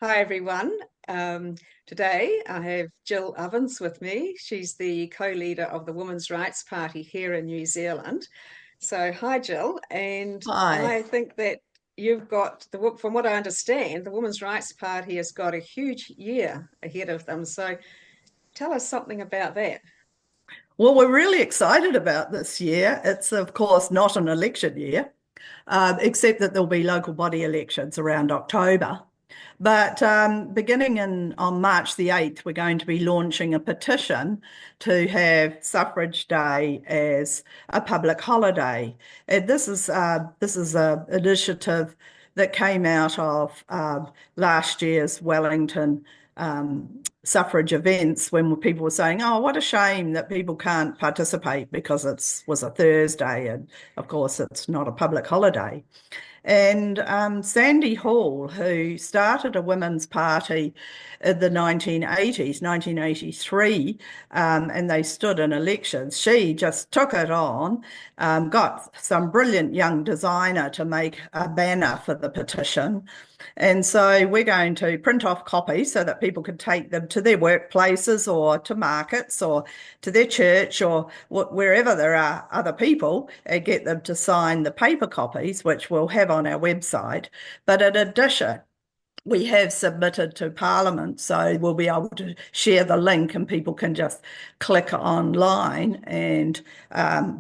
Hi everyone. Today I have Jill Ovens with me. She's the co-leader of the Women's Rights Party here in New Zealand. So hi Jill, and Hi. I think that you've got from what I understand, the Women's Rights Party has got a huge year ahead of them. So tell us something about that. Well, we're really excited about this year. It's, of course, not an election year, except that there'll be local body elections around October. But beginning on March the 8th, we're going to be launching a petition to have Suffrage Day as a public holiday. And this is a initiative that came out of last year's Wellington suffrage events when people were saying, "Oh, what a shame that people can't participate because it was a Thursday, and of course it's not a public holiday." And Sandy Hall, who started a women's party in the 1980s, 1983, and they stood in elections, she just took it on, got some brilliant young designer to make a banner for the petition. And so we're going to print off copies so that people can take them to their workplaces or to markets or to their church or wherever there are other people and get them to sign the paper copies, which we'll have on our website. But in addition, we have submitted to Parliament, so we'll be able to share the link and people can just click online and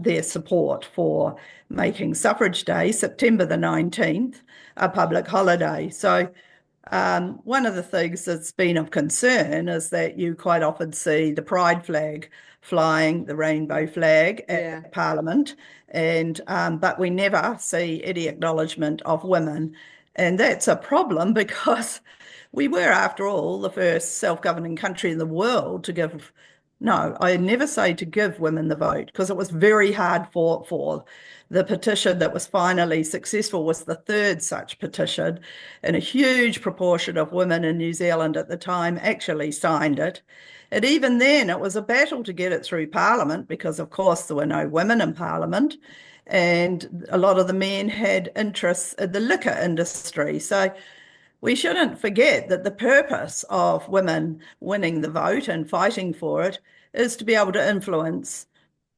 their support for making Suffrage Day, September the 19th, a public holiday. So one of the things that's been of concern is that you quite often see the pride flag flying, the rainbow flag Yeah. at Parliament, and but we never see any acknowledgement of women, and that's a problem because we were, after all, the first self-governing country in the world to give. No, I never say to give women the vote because it was very hard fought for. The petition that was finally successful was the third such petition, and a huge proportion of women in New Zealand at the time actually signed it. And even then, it was a battle to get it through Parliament because, of course, there were no women in Parliament, and a lot of the men had interests in the liquor industry. So we shouldn't forget that the purpose of women winning the vote and fighting for it is to be able to influence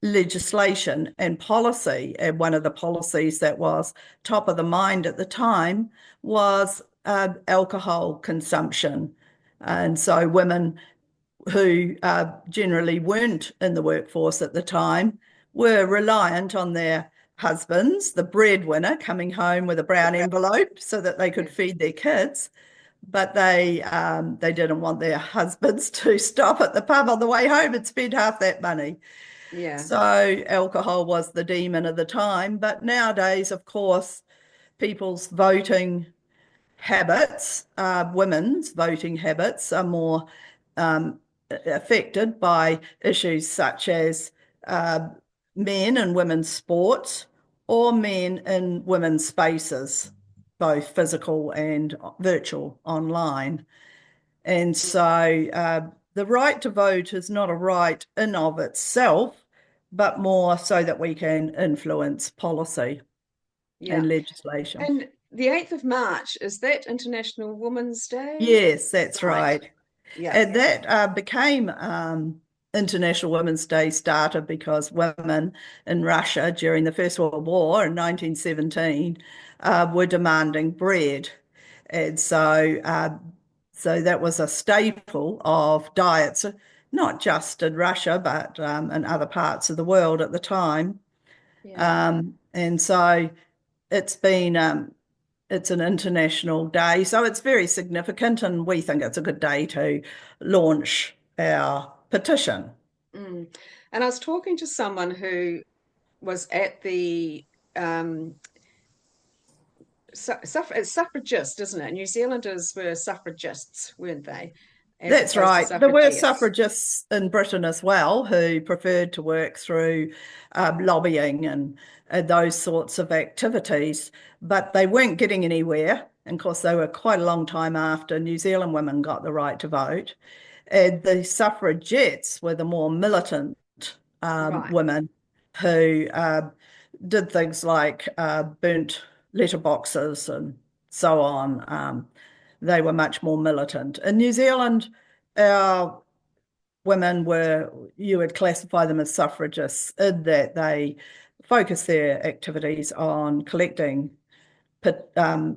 legislation and policy. And one of the policies that was top of the mind at the time was alcohol consumption. And so women who generally weren't in the workforce at the time were reliant on their husbands, the breadwinner coming home with a brown envelope so that they could Yeah. feed their kids. But they didn't want their husbands to stop at the pub on the way home and spend half that money. Yeah. So alcohol was the demon of the time. But nowadays, of course, people's voting habits, women's voting habits, are more um, affected by issues such as uh, men and women's sports or men in women's spaces, both physical and virtual online. And so the right to vote is not a right in of itself, but more so that we can influence policy Yeah. and legislation. And the 8th of March, is that International Women's Day? Yes, that's Right. right. Yeah. And that became International Women's Day started because women in Russia during the First World War in 1917 were demanding bread. And so that was a staple of diets, not just in Russia, but in other parts of the world at the time. Yeah. And so it's been it's an international day, so it's very significant, and we think it's a good day to launch our petition. Mm. And I was talking to someone who was at the it's suffragist, isn't it? New Zealanders were suffragists, weren't they? As That's opposed to right. There were suffragettes. suffragists in Britain as well who preferred to work through lobbying and those sorts of activities, but they weren't getting anywhere. And of course, they were quite a long time after New Zealand women got the right to vote. And the suffragettes were the more militant Right. women who did things like burnt letterboxes and so on, they were much more militant. In New Zealand, our women were, you would classify them as suffragists in that they focus their activities on collecting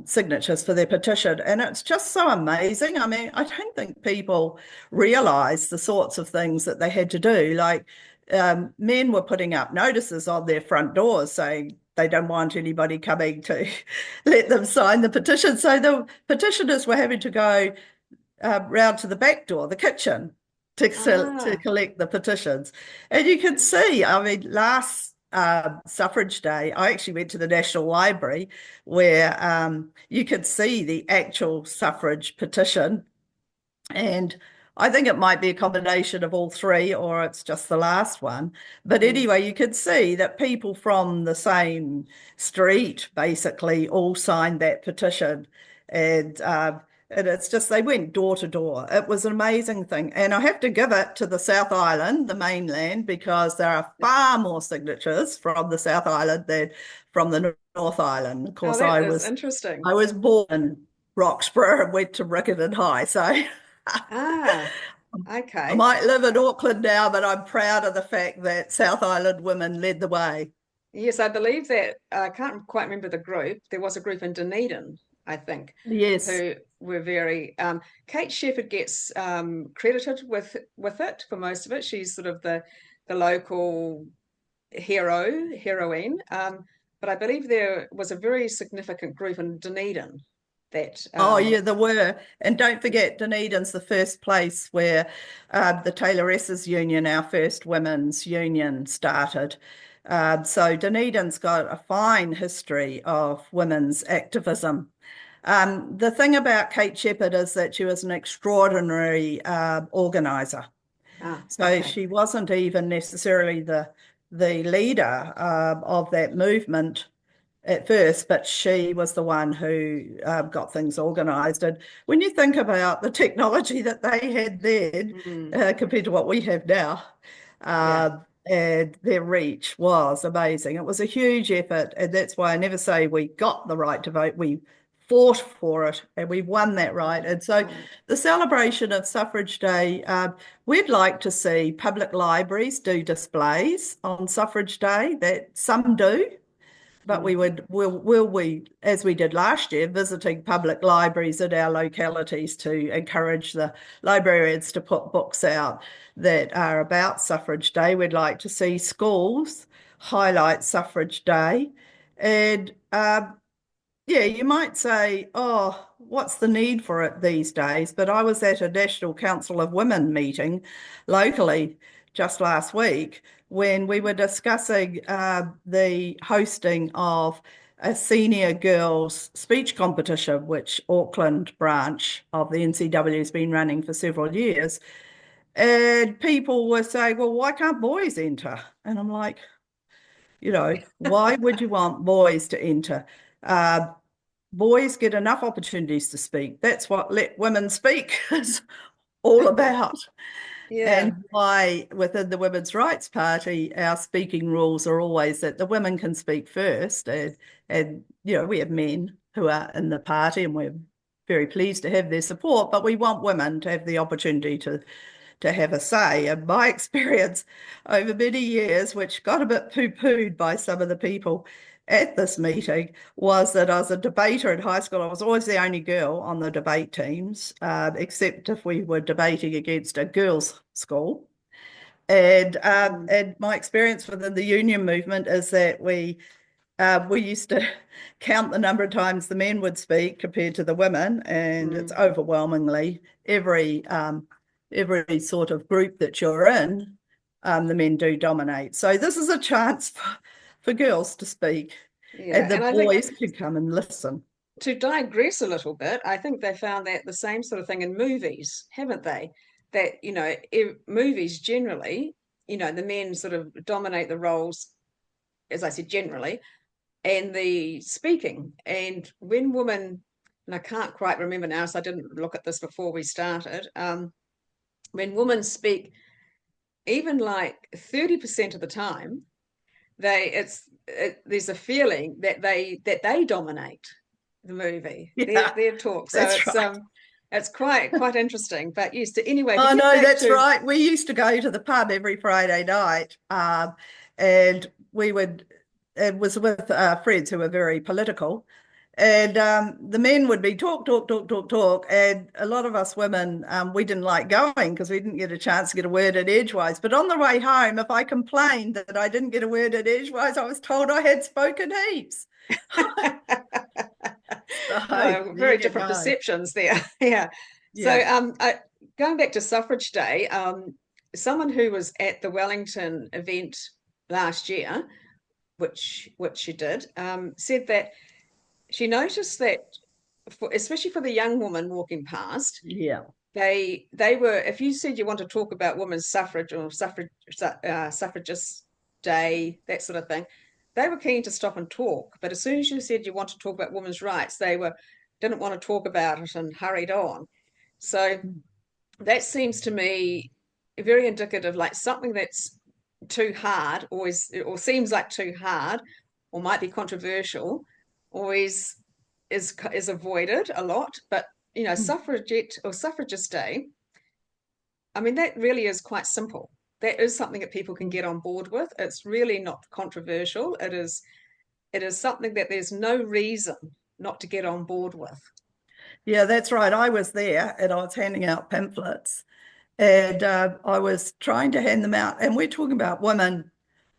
signatures for their petition. And it's just so amazing. I mean, I don't think people realize the sorts of things that they had to do. Like men were putting up notices on their front doors saying they don't want anybody coming to let them sign the petition. So the petitioners were having to go round to the back door, the kitchen, to Ah, collect the petitions. And you can see, I mean, last Suffrage Day, I actually went to the National Library where you could see the actual suffrage petition. And I think it might be a combination of all three, or it's just the last one. But mm. anyway, you could see that people from the same street basically all signed that petition. And and it's just they went door to door. It was an amazing thing. And I have to give it to the South Island, the mainland, because there are far more signatures from the South Island than from the North Island. Of Oh, course, that is interesting. I was born in Roxburgh and went to Riccarton High, so Ah, I okay. might live in Auckland now, but I'm proud of the fact that South Island women led the way. Yes, I believe that I can't quite remember the group. There was a group in Dunedin, I think, Yes. who were very. Kate Shepherd gets credited with it for most of it. She's sort of the local heroine. But I believe there was a very significant group in Dunedin that. Oh, yeah, there were. And don't forget, Dunedin's the first place where the Tailoresses Union, our first women's union, started. So Dunedin's got a fine history of women's activism. The thing about Kate Shepherd is that she was an extraordinary organizer. Ah, So okay. she wasn't even necessarily the leader of that movement at first, but she was the one who got things organised. And when you think about the technology that they had then Mm, compared to what we have now, yeah. uh, and their reach was amazing. It was a huge effort, and that's why I never say we got the right to vote. We fought for it, and we won that right. And so, Right. the celebration of Suffrage Day, we'd like to see public libraries do displays on Suffrage Day. That some do, but Mm, will we, as we did last year, visiting public libraries in our localities to encourage the librarians to put books out that are about Suffrage Day. We'd like to see schools highlight Suffrage Day. And yeah, you might say, oh, what's the need for it these days? But I was at a National Council of Women meeting locally just last week when we were discussing the hosting of a senior girls speech competition, which Auckland branch of the NCW has been running for several years. And people were saying, well, why can't boys enter? And I'm like, why would you want boys to enter? Uh, Boys get enough opportunities to speak. That's what Let Women Speak is all about. yeah. And why within the Women's Rights Party, our speaking rules are always that the women can speak first. And we have men who are in the party and we're very pleased to have their support, but we want women to have the opportunity to have a say. And my experience over many years, which got a bit poo-pooed by some of the people at this meeting, was that I was a debater in high school. I was always the only girl on the debate teams, except if we were debating against a girls' school. Mm, And my experience within the union movement is that we used to count the number of times the men would speak compared to the women, and it's mm. overwhelmingly every sort of group that you're in, the men do dominate. So this is a chance for girls to speak, Yeah. and the And I think boys can come and listen. to digress a little bit, I think they found that the same sort of thing in movies, haven't they? That, movies generally, the men sort of dominate the roles, as I said, generally, and the speaking. And when women, and I can't quite remember now, so I didn't look at this before we started, when women speak, even like 30% of the time, there's a feeling that they dominate, the movie, Yeah, their talk. So that's right. it's quite interesting. But yes, anyway, to Oh get no, back that's to right. We used to go to the pub every Friday night, and we would. It was with friends who were very political, and the men would be talk, talk, talk, talk, talk, and a lot of us women we didn't like going because we didn't get a chance to get a word in edgewise. But on the way home, if I complained that I didn't get a word in edgewise, I was told I had spoken heaps. So there very you different go. perceptions there. Yeah. So Yeah, going back to Suffrage Day, someone who was at the Wellington event last year, which she did, said that she noticed that, especially for the young woman walking past, yeah. they were, if you said you want to talk about women's suffrage or suffragist day, that sort of thing, they were keen to stop and talk. But as soon as you said you want to talk about women's rights, they were didn't want to talk about it and hurried on. So that seems to me very indicative, like something that's too hard, or seems like too hard, or might be controversial, always is avoided a lot. But suffragette or suffragist day, I mean, that really is quite simple. That is something that people can get on board with. It's really not controversial. It is something that there's no reason not to get on board with. Yeah, that's right. I was there and I was handing out pamphlets and I was trying to hand them out. And we're talking about women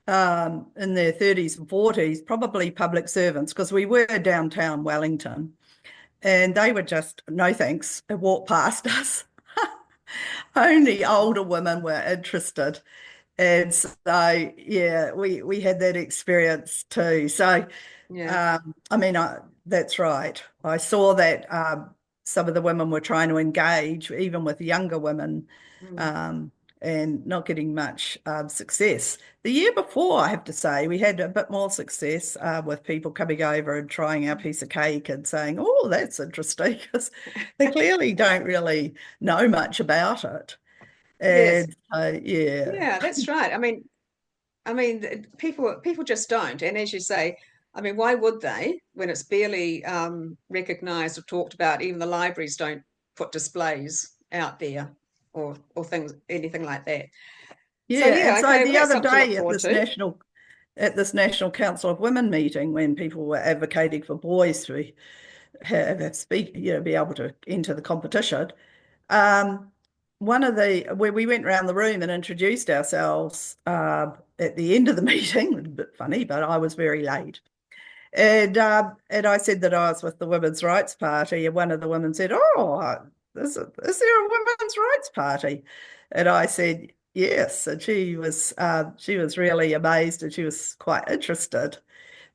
in their 30s and 40s, probably public servants, because we were downtown Wellington and they were just, no thanks, walk past us. Only older women were interested. And so, yeah, we had that experience too. So, Yeah. I mean, that's right. I saw that some of the women were trying to engage, even with younger women, Mm. um, and not getting much success. The year before, I have to say, we had a bit more success with people coming over and trying our piece of cake and saying, "Oh, that's interesting," because they clearly don't really know much about it. Yes. And yeah. Yeah, that's right. I mean, people just don't. And as you say, I mean, why would they when it's barely recognized or talked about? Even the libraries don't put displays out there or things, anything like that. So Yeah, and yeah, so okay, well the that's other something to look day forward to. at this National Council of Women meeting, when people were advocating for boys to have speak, be able to enter the competition, um, one of the where we went around the room and introduced ourselves at the end of the meeting, a bit funny, but I was very late. And I said that I was with the Women's Rights Party, and one of the women said, "Oh, is there a Women's Rights Party?" And I said, "Yes." And she was really amazed, and she was quite interested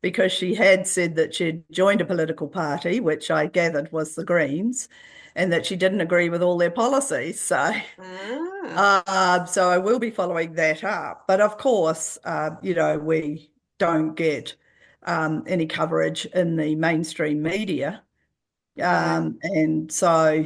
because she had said that she'd joined a political party, which I gathered was the Greens, and that she didn't agree with all their policies. So Ah, so I will be following that up. But of course, we don't get any coverage in the mainstream media. no. And so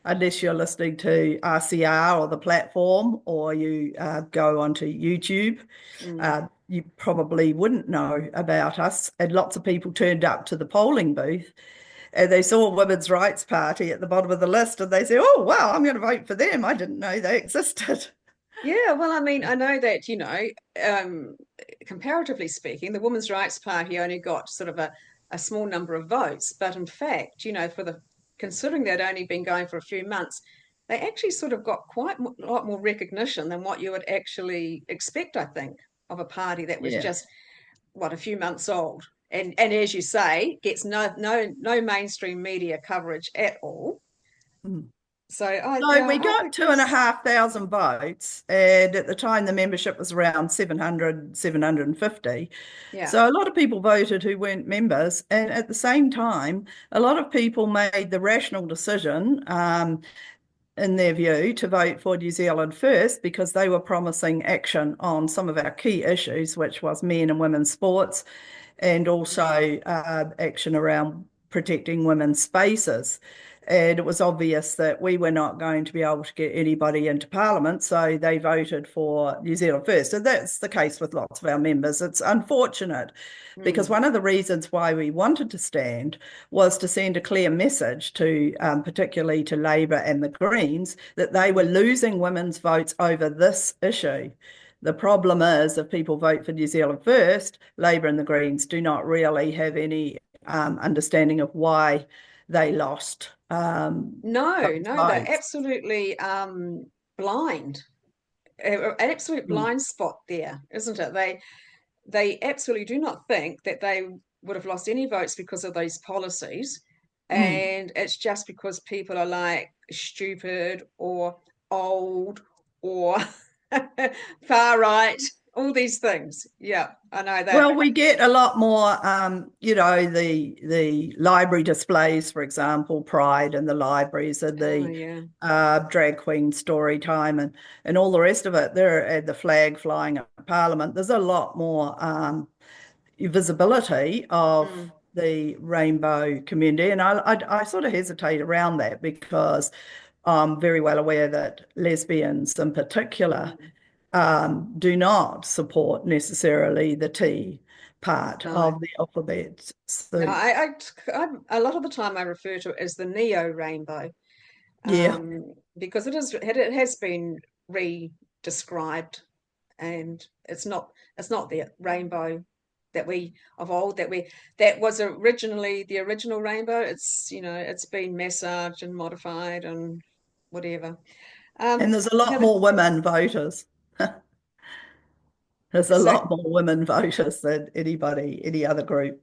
unless you're listening to RCR or the platform or you go onto YouTube, Mm. you probably wouldn't know about us. And lots of people turned up to the polling booth and they saw Women's Rights Party at the bottom of the list and they said, "Oh, wow, I'm going to vote for them. I didn't know they existed." Yeah, well, I mean, I know that, um, comparatively speaking, the Women's Rights Party only got sort of a small number of votes. But in fact, considering they'd only been going for a few months, they actually sort of got quite a lot more recognition than what you would actually expect, I think, of a party that was Yeah. just, what, a few months old. And as you say, gets no mainstream media coverage at all. Mm. So I So yeah, we I got think two and a that's half thousand votes, and at the time the membership was around 700, 750. yeah. So a lot of people voted who weren't members, and at the same time, a lot of people made the rational decision, in their view, to vote for New Zealand First because they were promising action on some of our key issues, which was men and women's sports, and also action around protecting women's spaces. And it was obvious that we were not going to be able to get anybody into Parliament, so they voted for New Zealand First. And that's the case with lots of our members. It's unfortunate because Mm, one of the reasons why we wanted to stand was to send a clear message to, particularly to Labour and the Greens, that they were mm. losing women's votes over this issue. The problem is, if people vote for New Zealand First, Labour and the Greens do not really have any understanding of why they lost No, those no, they're votes. absolutely blind. An absolute Mm. blind spot there, isn't it? They absolutely do not think that they would have lost any votes because of those policies. Mm. And it's just because people are like stupid or old or far right, all these things. Yeah, I know that. Well, we get a lot more, the library displays, for example, Pride in the libraries and Oh, the yeah. drag queen story time and all the rest of it. There and the flag flying at Parliament. There's a lot more visibility of Mm, the rainbow community, and I sort of hesitate around that because I'm very well aware that lesbians in particular mm. do not support necessarily the T part No. of the alphabet. No, So, a lot of the time I refer to it as the neo rainbow, yeah. because it has been re-described, and it's not the rainbow that we of old that was originally the original rainbow. It's it's been massaged and modified and whatever. And there's a Now lot the more women voters. There's a so lot more women voters than any other group.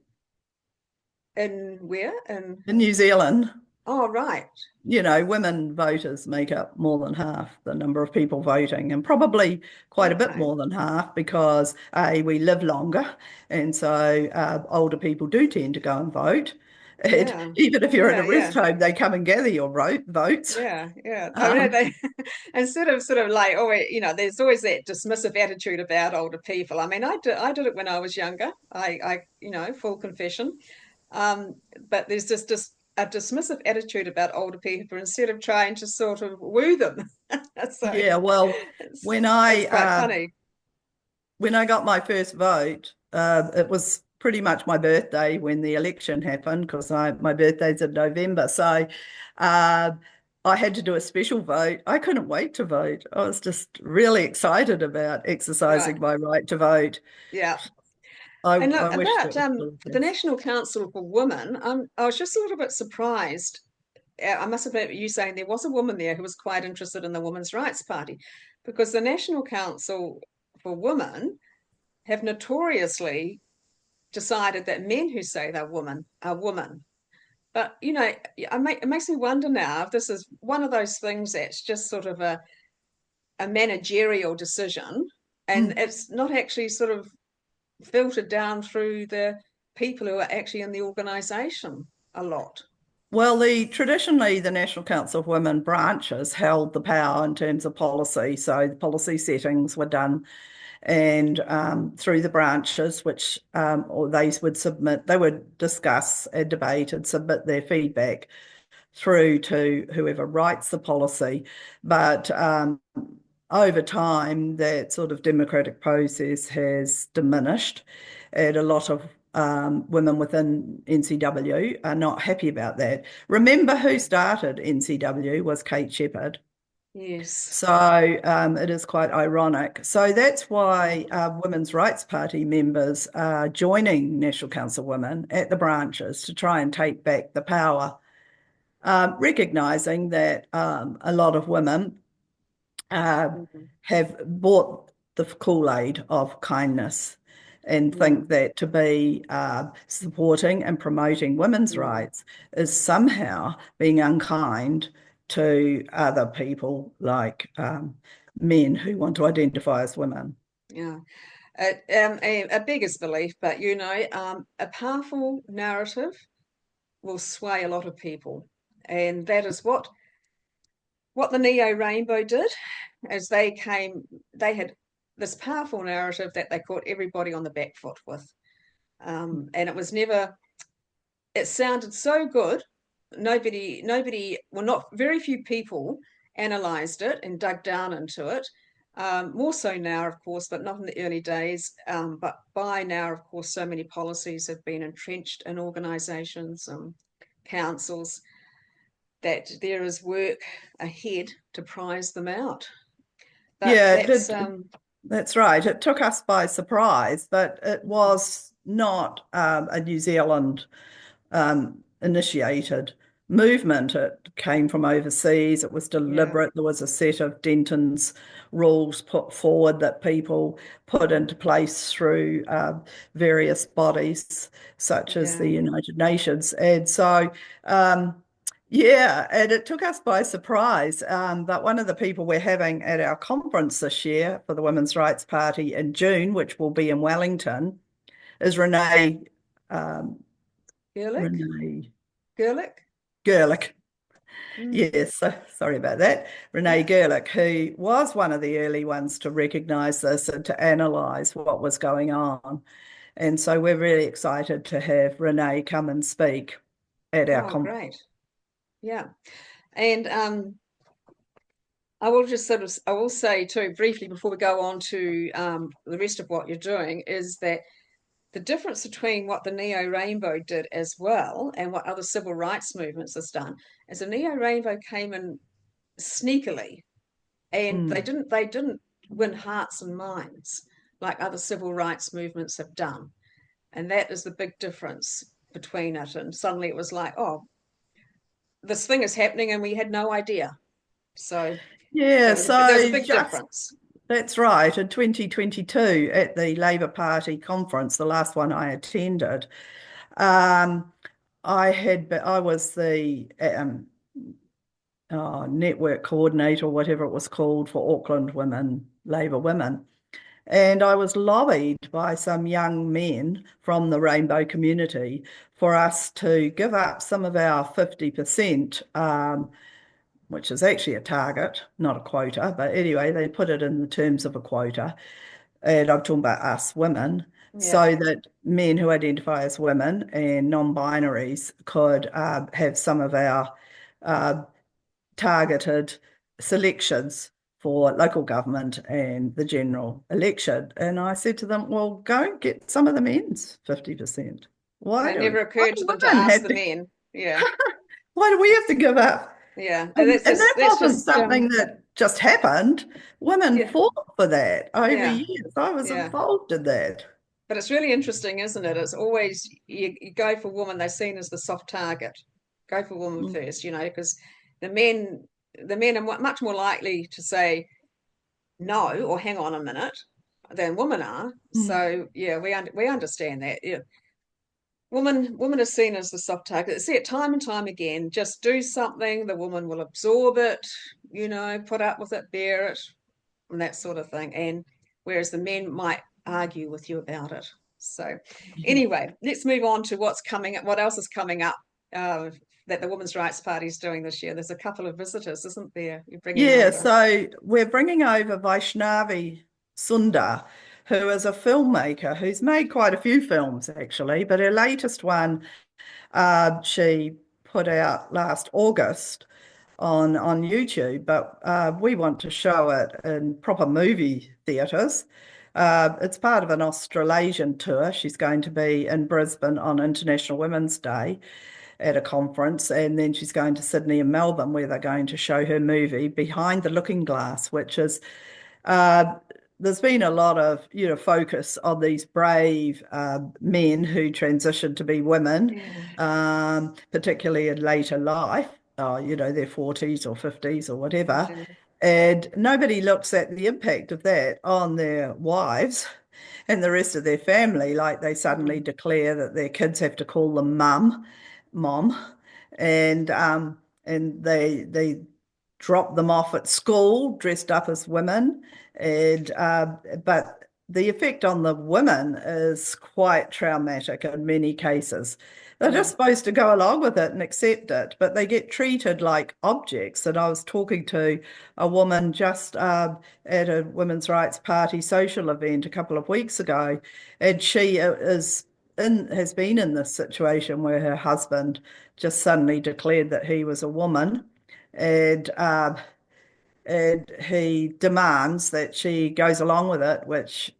in where in In New Zealand, oh right, women voters make up more than half the number of people voting, and probably quite a bit okay, more than half because A, we live longer, and so older people do tend to go and vote. And yeah, even if you're in yeah, a rest yeah. home, they come and gather your votes. Yeah, yeah. I mean, Um, instead of sort of like, oh, there's always that dismissive attitude about older people. I mean, I did it when I was younger. Full confession. Um, but there's just a dismissive attitude about older people instead of trying to sort of woo them. So yeah, well, it's when it's I quite funny. when I got my first vote, it was pretty much my birthday when the election happened because my birthday's in November. So uh, I had to do a special vote. I couldn't wait to vote. I was just really excited about Right. exercising my right to vote. Yeah. I, And look, I wish about that was still the the case. National Council for Women, I was just a little bit surprised. I must admit, you saying there was a woman there who was quite interested in the Women's Rights Party, because the National Council for Women have notoriously decided that men who say they're women are women. But it makes me wonder now if this is one of those things that's just sort of a managerial decision, and Mm. it's not actually sort of filtered down through the people who are actually in the organisation a lot. Well, traditionally the National Council of Women branches held the power in terms of policy. So the policy settings were done and through the branches, which or they would discuss and debate and submit their feedback through to whoever writes the policy. But over time, that sort of democratic process has diminished, and a lot of women within NCW are not happy about that. Remember who started NCW was Kate Shepherd. Yes. So it is quite ironic. So that's why Women's Rights Party members are joining National Council Women at the branches to try and take back the power, recognising that a lot of women uh, Mm, have bought the Kool-Aid of kindness and mm, think that to be supporting and promoting women's mm, rights is somehow being unkind to other people like men who want to identify as women. yeah. A beggar's belief, but a powerful narrative will sway a lot of people, and that is what the Neo Rainbow did, as they had this powerful narrative that they caught everybody on the back foot with, and it was never. It sounded so good well, not very few people analysed it and dug down into it. More so now, of course, but not in the early days. But by now, of course, so many policies have been entrenched in organisations and councils that there is work ahead to prize them out. But Yeah, that's right. It took us by surprise, but it mm, was not a New Zealand initiated movement. It came from overseas. It was yeah, deliberate. There was a set of Denton's rules put forward that people put into place through various bodies, such as the yeah. United Nations. And so, yeah, and it took us by surprise. But one of the people we're having at our conference this year for the Women's Rights Party in June, which will be in Wellington, is Um, Gerlich, Renee Gerlich. Gerlich. Mm, Yes, sorry about that. Renee yeah. Gerlich, who was one of the early ones to recognise this and to analyse what was going on. And so we're really excited to have Renee come and speak at our Oh, conference. great. Yeah. And I will just I will say too briefly before we go on to the rest of what you're doing is that the difference between what the Neo Rainbow did as well and what other civil rights movements has done is the Neo Rainbow came in sneakily, and Mm. they didn't win hearts and minds like other civil rights movements have done, and that is the big difference between it. And suddenly it was like, oh, this thing is happening, and we had no idea. So Yeah, there was a so big just difference. that's right. In 2022, at the Labour Party conference, the last one I attended, um, I was the network coordinator, or whatever it was called, for Auckland women, Labour women. And I was lobbied by some young men from the rainbow community for us to give up some of our 50%, which is actually a target, not a quota. But anyway, they put it in the terms of a quota. And I'm talking about us women, Yeah. so that men who identify as women and non-binaries could have some of our uh, targeted selections for local government and the general election. And I said to them, well, go and get some of the men's 50%. And it never Why occurred to do them to women ask have the to, men. Yeah. why do we have to give up? Yeah. And that That's wasn't just something that just happened. Women yeah. fought for that over Yeah. years. I was Yeah. involved in that. But it's really interesting, isn't it? It's always you go for women, they're seen as the soft target. Go for women Mm, first, because the men the men are much more likely to say no or hang on a minute than women are. mm, So yeah, we understand that. Yeah. Woman is seen as the soft target. See it time and time again. Just do something, the woman will absorb it, put up with it, bear it, and that sort of thing. And whereas the men might argue with you about it. So yeah. anyway, let's move on to what's coming up. What else is coming up that the Women's Rights Party is doing this year? There's a couple of visitors, isn't there? You're bringing Yeah, over. so we're bringing over Vaishnavi Sundar, who is a filmmaker who's made quite a few films actually, but her latest one she put out last August on YouTube, but we want to show it in proper movie theatres. It's part of an Australasian tour. She's going to be in Brisbane on International Women's Day at a conference, and then she's going to Sydney and Melbourne, where they're going to show her movie Behind the Looking Glass, which is uh, there's been a lot of focus on these brave men who transition to be women, Yeah. particularly in later life, their 40s or 50s or whatever. Yeah. And nobody looks at the impact of that on their wives and the rest of their family. Like they suddenly Mm. declare that their kids have to call them mom, and they drop them off at school dressed up as women, and but the effect on the women is quite traumatic in many cases. They're just Mm. supposed to go along with it and accept it, but they get treated like objects. And I was talking to a woman just at a Women's Rights Party social event a couple of weeks ago, and she is has been in this situation where her husband just suddenly declared that he was a woman, and he demands that she goes along with it, which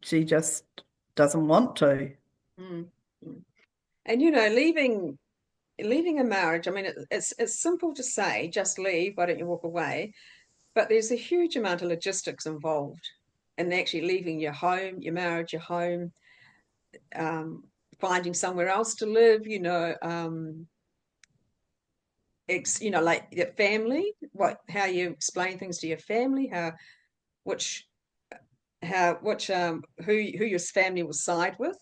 she just doesn't want to. Mm. Mm. And you know, leaving a marriage, I mean, it's simple to say, just leave, why don't you walk away? But there's a huge amount of logistics involved in actually leaving your home, your marriage, your home, um, finding somewhere else to live, like your family, how you explain things to your family, which, who your family will side with,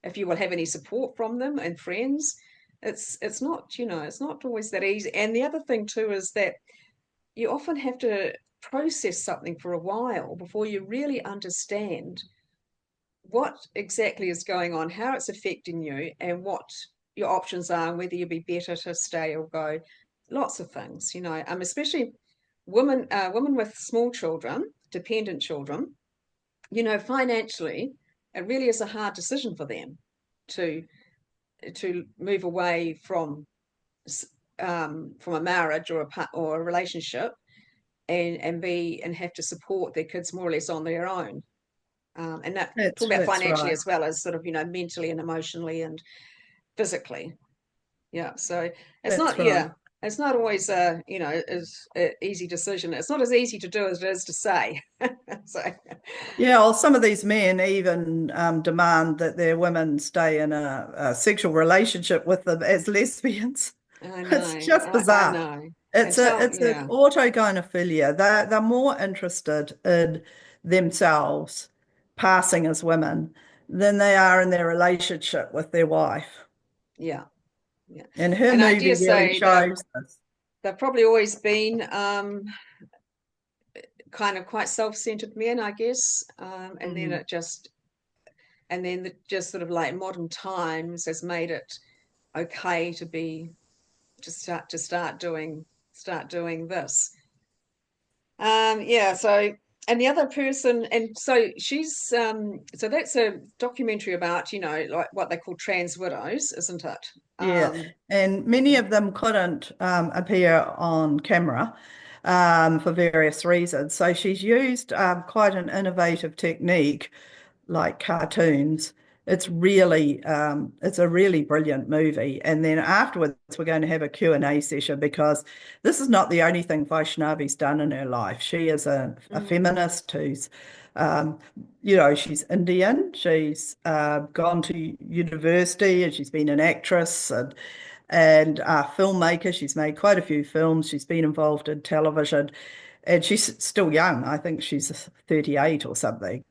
if you will have any support from them and friends. It's not, it's not always that easy. And the other thing too is that you often have to process something for a while before you really understand what exactly is going on, how it's affecting you, and what your options are, and whether you'd be better to stay or go. Lots of things, especially women with small children, dependent children. Financially, it really is a hard decision for them to move away from a marriage or a relationship, and have to support their kids more or less on their own. And that, talking about That's financially right. as well as sort of, mentally and emotionally and physically. Yeah. So it's That's not, right. yeah, it's not always as an easy decision. It's not as easy to do as it is to say. So Yeah, well, some of these men even demand that their women stay in a sexual relationship with them as lesbians. I It's know, just I bizarre. know. And It's an yeah, autogynephilia. They're more interested in themselves passing as women than they are in their relationship with their wife. yeah, yeah. And her And I movie dare really say that shows this. they've probably always been kind of quite self-centered men, I guess. Mm. And then just sort of like modern times has made it okay to start doing this. Yeah. So, and the other person, and so so that's a documentary about, like what they call trans widows, isn't it? Yeah, Um, and many of them couldn't appear on camera for various reasons. So she's used quite an innovative technique like cartoons. It's a really brilliant movie. And then afterwards, we're going to have a Q&A session because this is not the only thing Vaishnavi's done in her life. She is a mm, feminist who's, um, she's Indian. She's gone to university and she's been an actress and a filmmaker. She's made quite a few films. She's been involved in television and she's still young. I think she's 38 or something.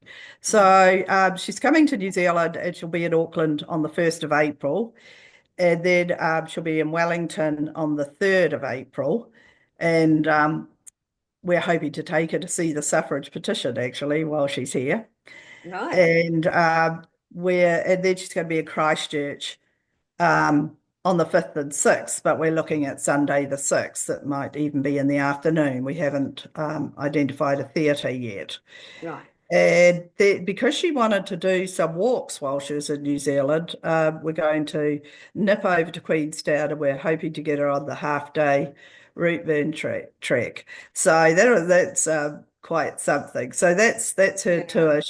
mm, So she's coming to New Zealand and she'll be in Auckland on the 1st of April. And then she'll be in Wellington on the 3rd of April. And we're hoping to take her to see the suffrage petition actually while she's here. right, And and then she's going to be in Christchurch on the 5th and 6th, but we're looking at Sunday the 6th. It might even be in the afternoon. We haven't identified a theatre yet. right, And because she wanted to do some walks while she was in New Zealand, we're going to nip over to Queenstown and we're hoping to get her on the half-day route burn trek. So that's quite something. So that's her yeah, tour.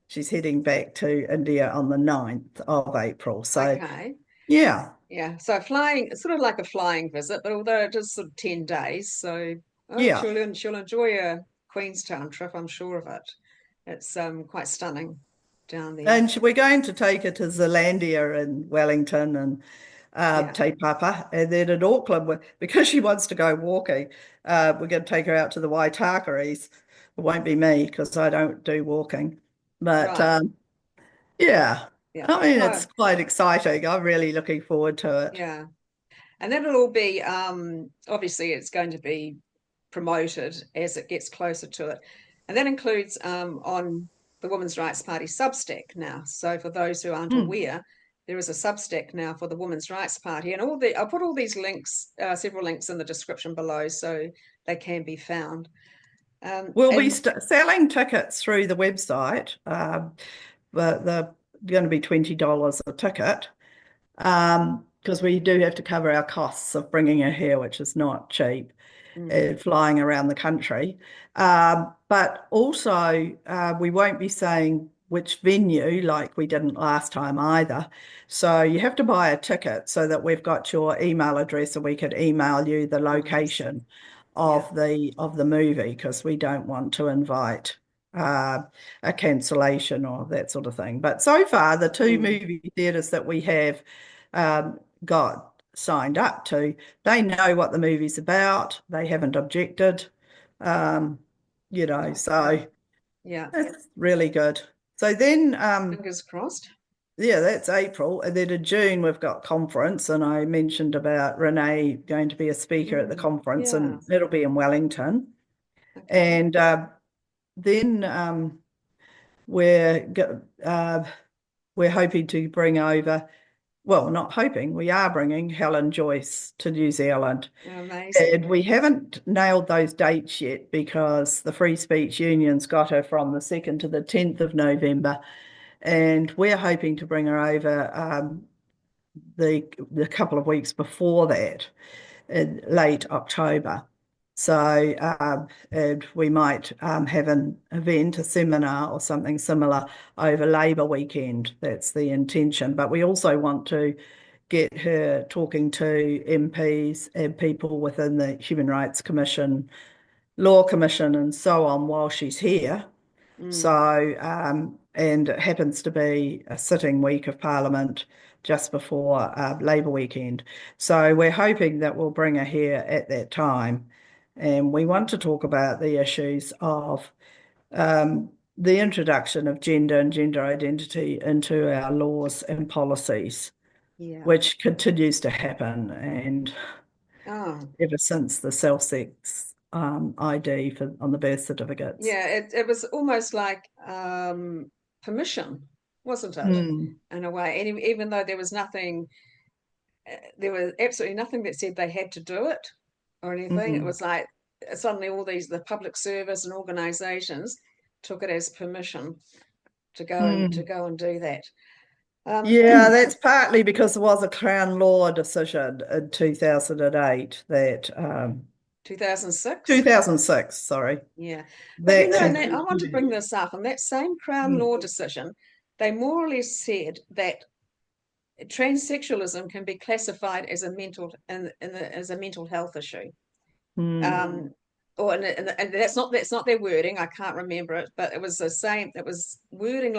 She's heading back to India on the 9th of April. So okay. yeah, Yeah, so flying, it's sort of like a flying visit, but although it is sort of 10 days, so oh, yeah. she'll enjoy a Queenstown trip, I'm sure of it. It's quite stunning down there. And we're going to take her to Zealandia and Wellington and Yeah, Te Papa. And then in Auckland, because she wants to go walking, we're going to take her out to the Waitakaris. It won't be me because I don't do walking. But right. yeah, Yeah. I mean, it's Oh, quite exciting. I'm really looking forward to it. yeah. And that'll all be obviously it's going to be promoted as it gets closer to it. And that includes on the Women's Rights Party Substack now. So for those who aren't Hmm. aware, there is a Substack now for the Women's Rights Party, and I'll put all these links, several links in the description below, so they can be found. We'll be And st selling tickets through the website. But going to be $20 a ticket, because we do have to cover our costs of bringing her here, which is not cheap, flying around the country. But also, we won't be saying which venue like we didn't last time either. So you have to buy a ticket so that we've got your email address and we could email you the Nice. location Yeah. of the movie, because we don't want to invite a cancellation or that sort of thing. But so far, the two Mm. movie theatres that we have got signed up to, they know what the movie's about. They haven't objected, um, Oh, so great. Yeah. it's really good. So then, Fingers crossed. yeah, that's April. And then in June, we've got conference. And I mentioned about Renee going to be a speaker at the conference, Yeah. and it'll be in Wellington. Okay. And then we're uh, we're hoping to bring over, well, not hoping, we are bringing Helen Joyce to New Zealand. Amazing. And we haven't nailed those dates yet because the Free Speech Union's got her from the 2nd to the 10th of November. And we're hoping to bring her over the couple of weeks before that, in late October. So, and we might have an event, a seminar or something similar over Labour weekend. That's the intention. But we also want to get her talking to MPs and people within the Human Rights Commission, Law Commission, and so on while she's here. Mm. So, and it happens to be a sitting week of Parliament just before Labour weekend. So we're hoping that we'll bring her here at that time. And we want to talk about the issues of the introduction of gender and gender identity into our laws and policies, Yeah. which continues to happen. And Oh, ever since the self-sex ID on the birth certificates. yeah. It was almost like permission, wasn't it? Mm, In a way, and even though there was nothing, there was absolutely nothing that said they had to do it or anything. It mm, was like suddenly all the public service and organisations took it as permission to mm. go and do that. Um, Yeah, that's partly because there was a Crown Law decision in 2008 that 2006. 2006, sorry, Yeah. But that Nat, I want to bring concluded. this up. And that same Crown Mm, Law decision, they more or less said that transsexualism can be classified as a as a mental health issue. mm, Um, or and that's not their wording. I can't remember it, but it was the same. It was wording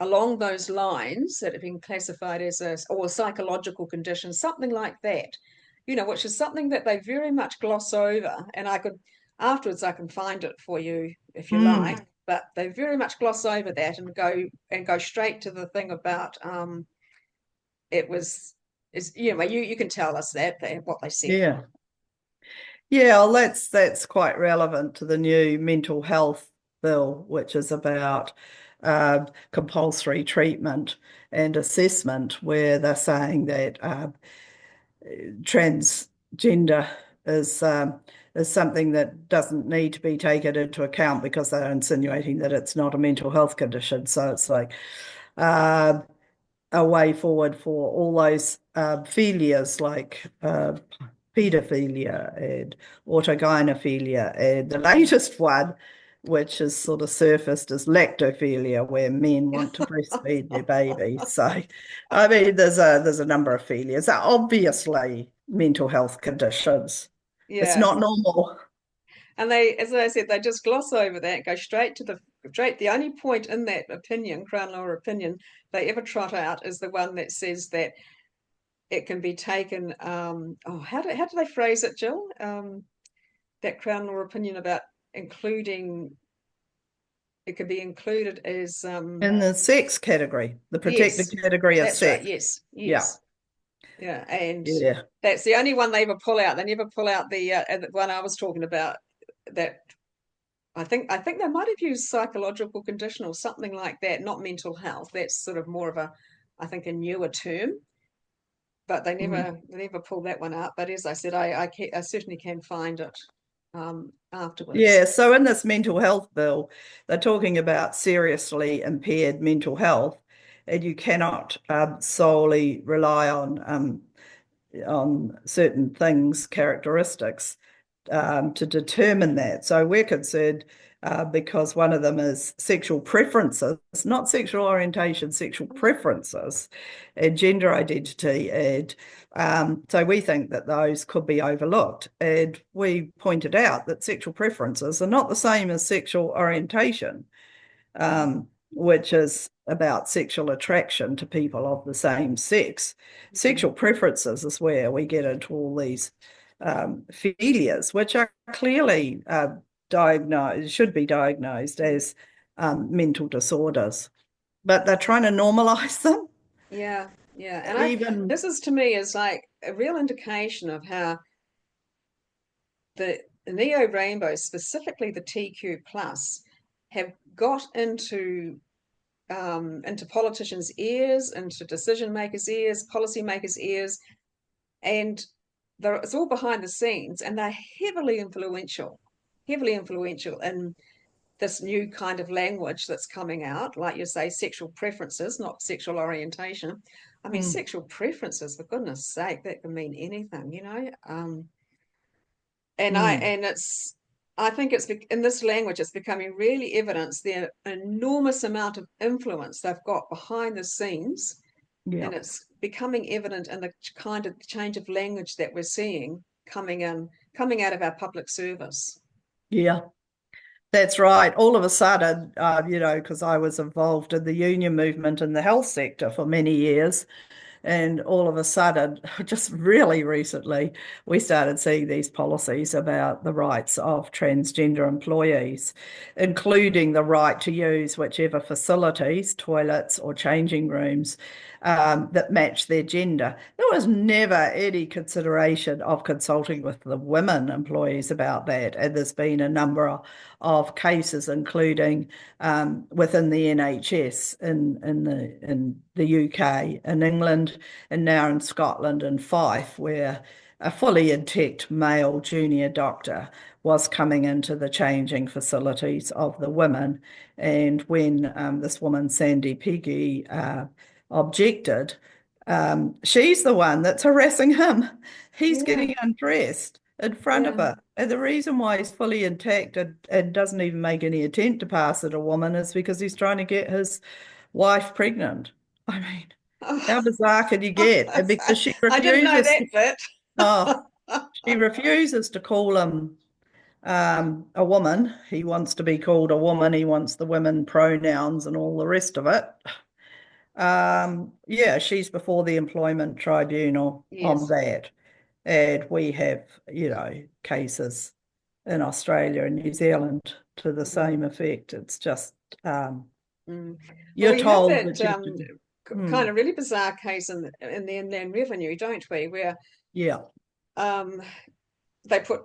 along those lines that have been classified as a psychological condition, something like that, which is something that they very much gloss over. And afterwards, I can find it for you if you mm. like. But they very much gloss over that and go straight to the thing about it was is you can tell us what they said. Yeah. Yeah, well, that's quite relevant to the new mental health bill, which is about compulsory treatment and assessment, where they're saying that transgender is something that doesn't need to be taken into account because they're insinuating that it's not a mental health condition. So it's like uh, a way forward for all those philias like paedophilia and autogynephilia, and the latest one, which is sort of surfaced, is lactophilia, where men want to breastfeed their babies. So, I mean, there's a number of philias. They're obviously mental health conditions. It's Yeah. not normal. And they, as I said, they just gloss over that, go straight to the only point in that opinion, Crown Law opinion, they ever trot out is the one that says that it can be taken. How do they phrase it, Jill? That Crown Law opinion about including it could be included as In the sex category, the protected yes, category of that's right, sex. yes, Yeah, yes, yeah, and yeah. that's the only one they ever pull out. They never pull out the one I was talking about. That I think they might have used psychological condition or something like that, not mental health. That's sort of more of I think, a newer term. But Mm. they never pull that one out. But as I said, I certainly can find it afterwards. Yeah, so in this mental health bill, they're talking about seriously impaired mental health. and you cannot solely rely on certain things, characteristics, to determine that. So we're concerned because one of them is sexual preferences, not sexual orientation, sexual preferences and gender identity. And so we think that those could be overlooked. And we pointed out that sexual preferences are not the same as sexual orientation, which is about sexual attraction to people of the same sex. Sexual preferences is where we get into all these philias, which are clearly diagnosed, should be diagnosed as mental disorders, but they're trying to normalize them. Yeah, yeah. And Even, this is to me is like a real indication of how the neo rainbows, specifically the TQ plus, have got into politicians' ears, into decision makers' ears, policy makers' ears, and it's all behind the scenes, and they're heavily influential in this new kind of language that's coming out, like you say, sexual preferences, not sexual orientation. I mean, mm, sexual preferences, for goodness sake, that can mean anything, you know. And I mm, and it's I think it's in this language it's becoming really evident the enormous amount of influence they've got behind the scenes, yeah, and it's becoming evident in the kind of change of language that we're seeing coming out of our public service. yeah. That's right. All of a sudden, because I was involved in the union movement in the health sector for many years, and all of a sudden, just really recently, we started seeing these policies about the rights of transgender employees, including the right to use whichever facilities, toilets or changing rooms, that match their gender. There was never any consideration of consulting with the women employees about that. And there's been a number of cases, including within the NHS in the UK, in England, and now in Scotland and Fife, where a fully intact male junior doctor was coming into the changing facilities of the women. And when this woman, Sandy Peggy, objected, she's the one that's harassing him. He's Yeah, getting undressed in front of yeah. her. And the reason why he's fully intact and doesn't even make any attempt to pass it a woman is because he's trying to get his wife pregnant. I mean, how Oh, bizarre can you get? And because she I didn't know refuses, that bit. oh, she refuses to call him a woman. He wants to be called a woman. He wants the women pronouns and all the rest of it. Yeah, she's before the employment tribunal on Yes. that. And we have, cases in Australia and New Zealand to the Mm, same effect. It's just, mm. Well, you're we have told that that you have to, hmm, kind of really bizarre case in the Inland Revenue, don't we? Where yeah, um, they put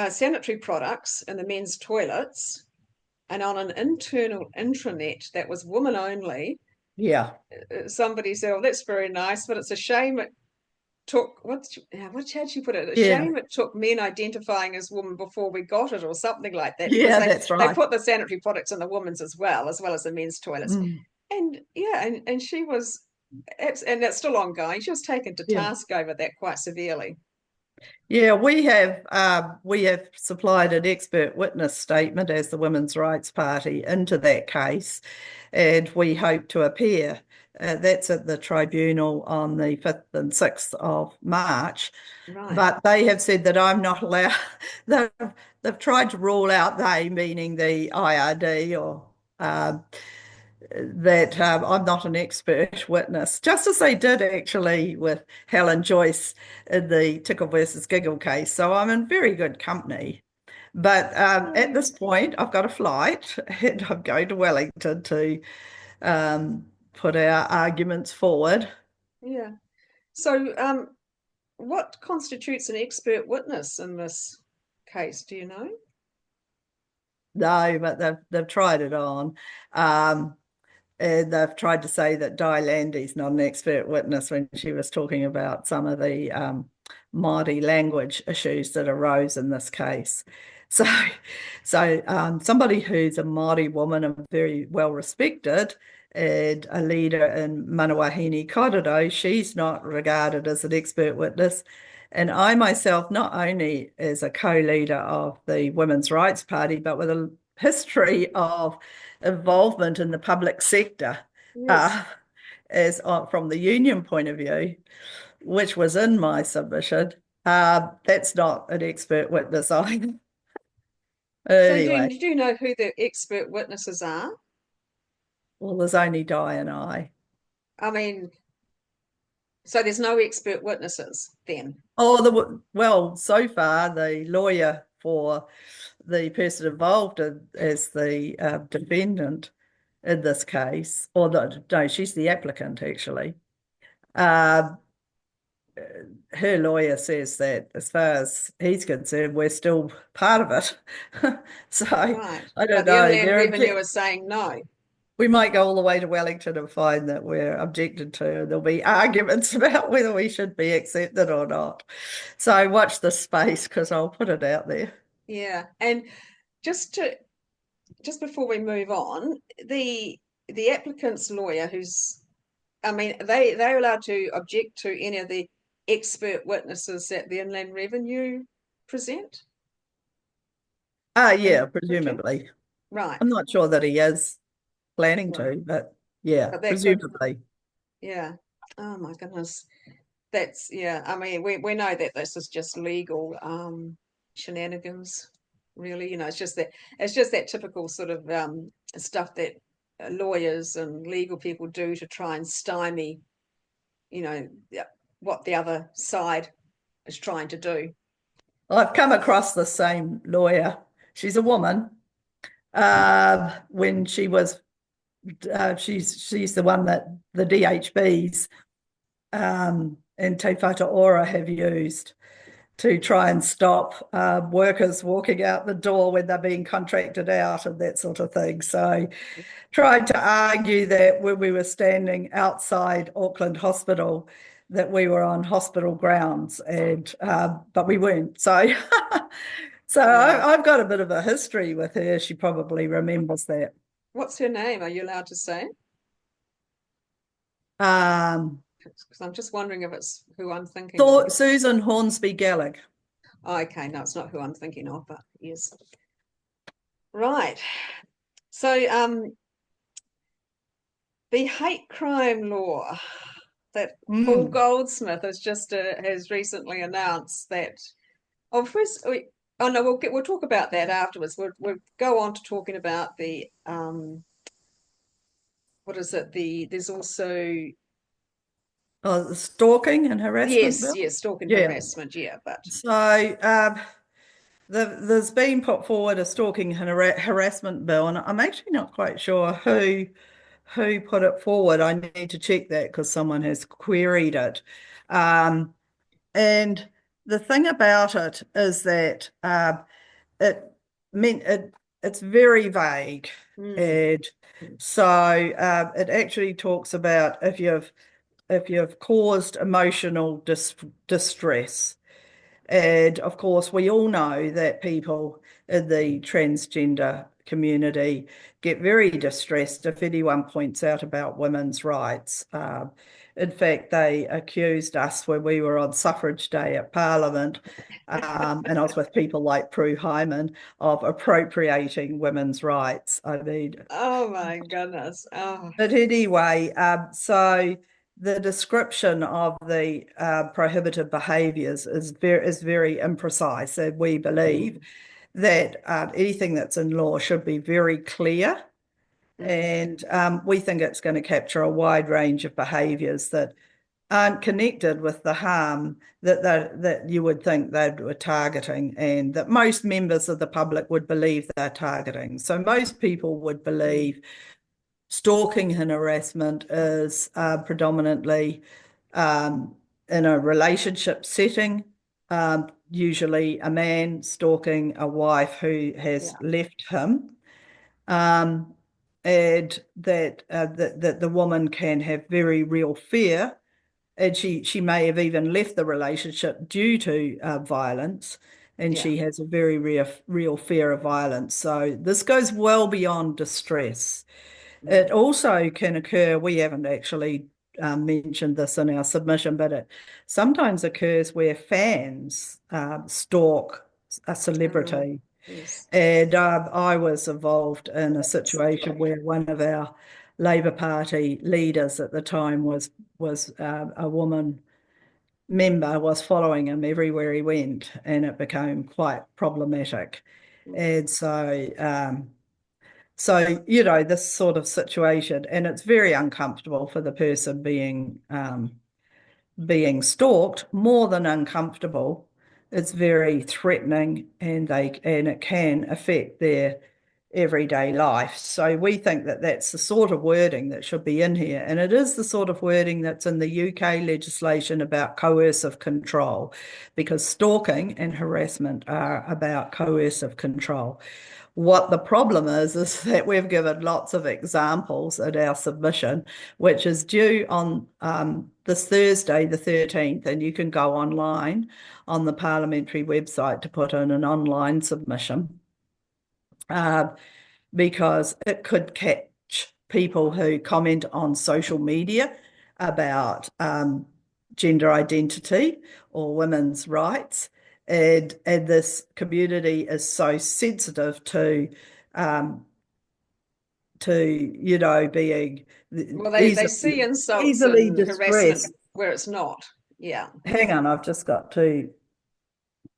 sanitary products in the men's toilets, and on an internal intranet that was woman only, yeah, somebody said, "Oh, that's very nice, but it's a shame it took what how'd she put it? A yeah, shame it took men identifying as women before we got it, or something like that, because yeah, that's they right. put the sanitary products in the women's as well as the men's toilets." Mm, And yeah, and she was, and that's still ongoing. She was taken to yeah. task over that quite severely. Yeah, we have supplied an expert witness statement as the Women's Rights Party into that case, and we hope to appear. That's at the tribunal on the 5th and 6th of March. Right. But they have said that I'm not allowed. They've, they've tried to rule out they, meaning the IRD or that I'm not an expert witness, just as they did actually with Helen Joyce in the Tickle versus Giggle case. So I'm in very good company. But at Oh, this point, I've got a flight and I'm going to Wellington to put our arguments forward. yeah. So, what constitutes an expert witness in this case? Do you know? No, but they've tried it on. Um, And they've tried to say that Di Landy's not an expert witness when she was talking about some of the Māori language issues that arose in this case. So, so somebody who's a Māori woman and very well respected and a leader in Manawahine Korero. She's not regarded as an expert witness. And I myself, not only as a co-leader of the Women's Rights Party, but with a history of involvement in the public sector, Yes. uh, as from the union point of view, which was in my submission. That's not an expert witness either. So Anyway, do you know who the expert witnesses are? well, there's only Di and I. I mean, so there's no expert witnesses then. Oh, well, so far the lawyer for the person involved as the defendant in this case, or no, she's the applicant actually. Uh, Her lawyer says that as far as he's concerned, we're still part of it. So Right. I don't But the know. Inland Revenue is saying no. We might go all the way to Wellington and find that we're objected to, and there'll be arguments about whether we should be accepted or not. So watch this space because I'll put it out there. Yeah. And just to just before we move on, the applicant's lawyer who's I mean, they're allowed to object to any of the expert witnesses that the Inland Revenue present. Ah, Am I yeah, correct? presumably. Right. I'm not sure that he is planning Right. to, but yeah, But that could, presumably. yeah. Oh my goodness. That's yeah. I mean, we know that this is just legal shenanigans, really. You know, it's just that typical sort of stuff that lawyers and legal people do to try and stymie, you know, what the other side is trying to do. I've come across the same lawyer. She's a woman. When she was, she's the one that the DHBs and Te Whatu Ora have used to try and stop workers walking out the door when they're being contracted out and that sort of thing. So tried to argue that when we were standing outside Auckland Hospital, that we were on hospital grounds, and but we weren't. So, so Yeah. I've got a bit of a history with her. She probably remembers that. What's her name? Are you allowed to say? Um, Because I'm just wondering if it's who I'm thinking of. Thought Susan Hornsby Gallag. Oh, okay, no, it's not who I'm thinking of, but yes. Right. So, the hate crime law that Paul Mm. Goldsmith has recently announced that. Oh, first, oh no, we'll talk about that afterwards. We'll go on to talking about the what is it? There's also Oh, the stalking and harassment yes, bill. yes, stalking Yeah. harassment, yeah, but So there's been put forward a stalking and harassment bill, and I'm actually not quite sure who put it forward. I need to check that because someone has queried it. Um, and the thing about it is that it meant it's very vague, mm, and so it actually talks about if you've caused emotional distress. And of course, we all know that people in the transgender community get very distressed if anyone points out about women's rights. In fact, they accused us when we were on Suffrage Day at Parliament, and I was with people like Prue Hyman, of appropriating women's rights. I mean, oh my goodness. Oh, but anyway, so the description of the prohibited behaviours is very imprecise. And we believe that anything that's in law should be very clear, mm, and we think it's going to capture a wide range of behaviours that aren't connected with the harm that you would think they were targeting, and that most members of the public would believe they're targeting. So most people would believe stalking and harassment is predominantly in a relationship setting, usually a man stalking a wife who has yeah, left him, um, and that the woman can have very real fear, and she may have even left the relationship due to violence, and yeah, she has a very real fear of violence. So this goes well beyond distress. Mm. It also can occur, we haven't actually mentioned this in our submission, but it sometimes occurs where fans stalk a Oh, celebrity. yes. And I was involved in a situation where one of our Labor Party leaders at the time was a woman member was following him everywhere he went, and it became quite problematic. Mm. And so, this sort of situation, and it's very uncomfortable for the person being stalked, more than uncomfortable. It's very threatening, and it can affect their everyday life. So we think that that's the sort of wording that should be in here, and it is the sort of wording that's in the UK legislation about coercive control, because stalking and harassment are about coercive control. What the problem is that we've given lots of examples in our submission, which is due on this Thursday, the 13th, and you can go online on the parliamentary website to put in an online submission, uh, because it could catch people who comment on social media about gender identity or women's rights. And this community is so sensitive um, to being Well, they easily see insults easily and harassment distressed. where it's not. Yeah. Hang on, I've just got to